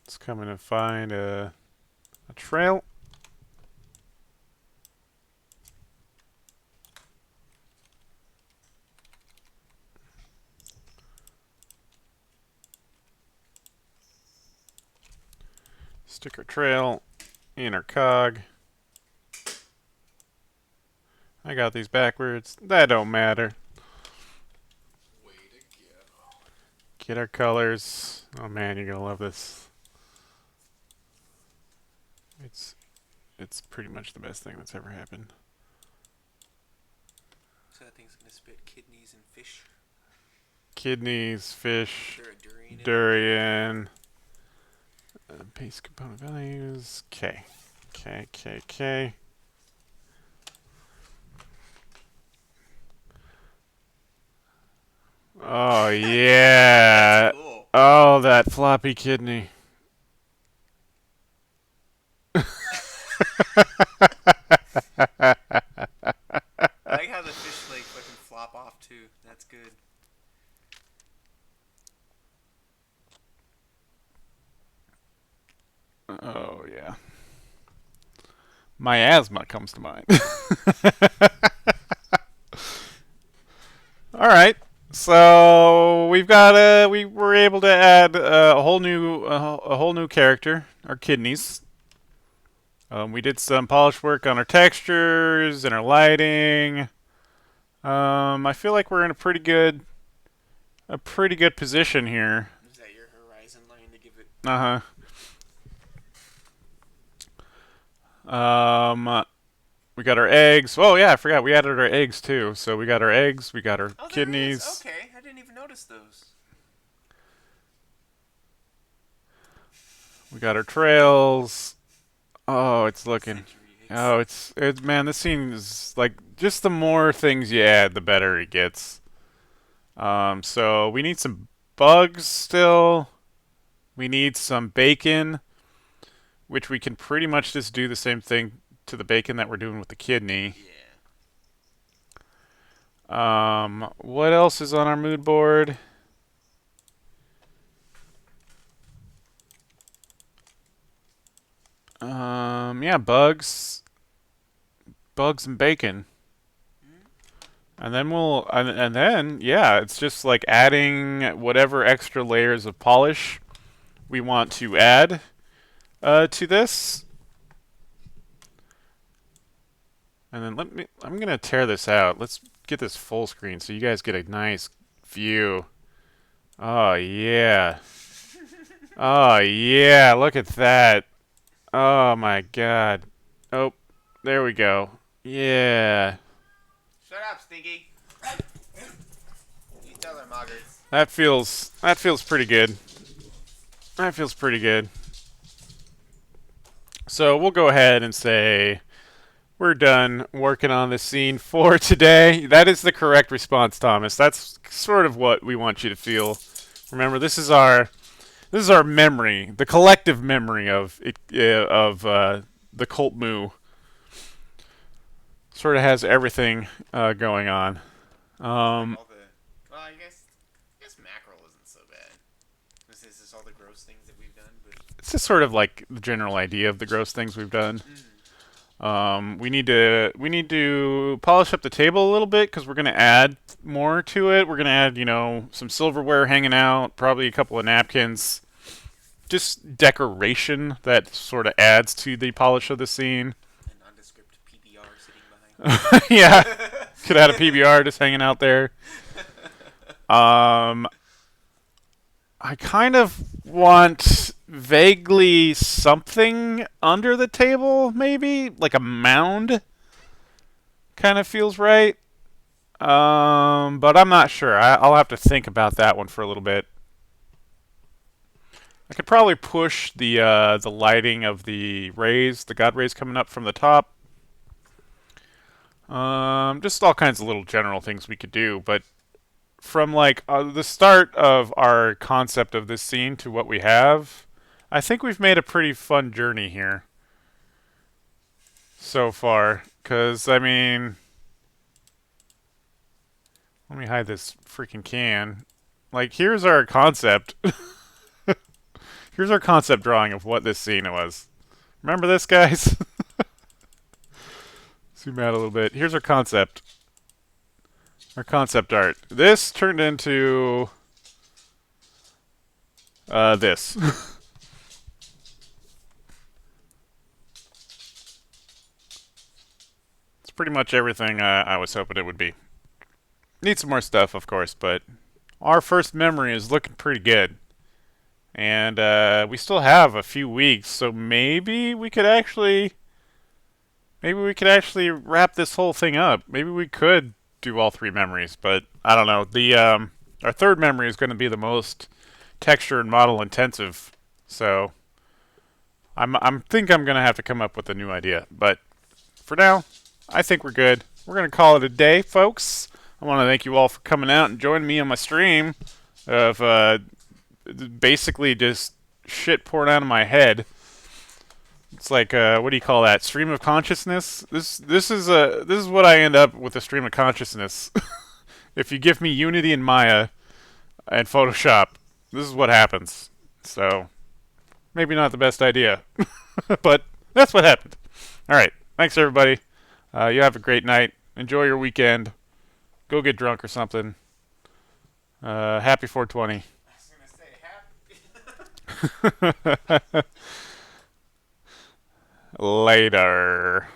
let's come in and find a trail. Stick our trail in our cog. I got these backwards. That don't matter. Way to go. Get our colors. Oh man, you're gonna love this. It's it's pretty much the best thing that's ever happened. So that thing's gonna spit kidneys and fish. Kidneys, fish, Is there a durian in durian, base component values. K. K, K, K. Oh yeah. That's cool. Oh, that floppy kidney. I like how the fish like fucking flop off too. That's good. Oh yeah. My asthma comes to mind. All right. So we were able to add a whole new character, our kidneys. We did some polish work on our textures and our lighting. I feel like we're in a pretty good position here. Is that your horizon line to give it? Uh huh. We got our eggs. Oh yeah, I forgot we added our eggs too. So we got our eggs, we got our Oh, there it is. kidneys. Okay, I didn't even notice those. We got our trails. Oh, it's looking. Century eggs. Oh, it's man. This scene is like just the more things you add, the better it gets. So we need some bugs still. We need some bacon, which we can pretty much just do the same thing to the bacon that we're doing with the kidney. Yeah. What else is on our mood board? Yeah, bugs and bacon. And then yeah, it's just like adding whatever extra layers of polish we want to add to this. And then I'm gonna tear this out. Let's get this full screen so you guys get a nice view. Oh yeah. Oh yeah, look at that. Oh my god. Oh, there we go. Yeah. Shut up, Stinky. You tell her, Margaret. That feels pretty good. That feels pretty good. So we'll go ahead and say we're done working on this scene for today. That is the correct response, Thomas. That's sort of what we want you to feel. Remember, this is our memory, the collective memory of it, the cult Moo. Sort of has everything going on. All the. Well, I guess mackerel isn't so bad. This is just all the gross things that we've done, but. It's just sort of like the general idea of the gross things we've done. We need to polish up the table a little bit because we're gonna add more to it. We're gonna add, some silverware hanging out, probably a couple of napkins, just decoration that sort of adds to the polish of the scene. A nondescript PBR sitting behind. Yeah, could add a PBR just hanging out there. I kind of want vaguely something under the table, maybe like a mound kind of feels right. But I'm not sure. I'll have to think about that one for a little bit. I could probably push the lighting of the rays, the god rays coming up from the top. Just all kinds of little general things we could do, but from like the start of our concept of this scene to what we have, I think we've made a pretty fun journey here so far. Cause I mean, let me hide this freaking can. Like, here's our concept. Here's our concept drawing of what this scene was. Remember this, guys? Zoom out a little bit. Here's our concept. Our concept art. This turned into this. It's pretty much everything I was hoping it would be. Need some more stuff, of course, but our first memory is looking pretty good. And we still have a few weeks, so maybe we could actually wrap this whole thing up. Maybe we could do all three memories, but I don't know. The our third memory is going to be the most texture and model intensive, so I'm think I'm going to have to come up with a new idea. But for now, I think we're good. We're going to call it a day, folks. I want to thank you all for coming out and joining me on my stream of basically just shit pouring out of my head. It's like what do you call that? Stream of consciousness. This is what I end up with a stream of consciousness. If you give me Unity and Maya and Photoshop, this is what happens. So maybe not the best idea, but that's what happened. All right, thanks everybody. You have a great night. Enjoy your weekend. Go get drunk or something. Happy 420. I was gonna say happy. Later.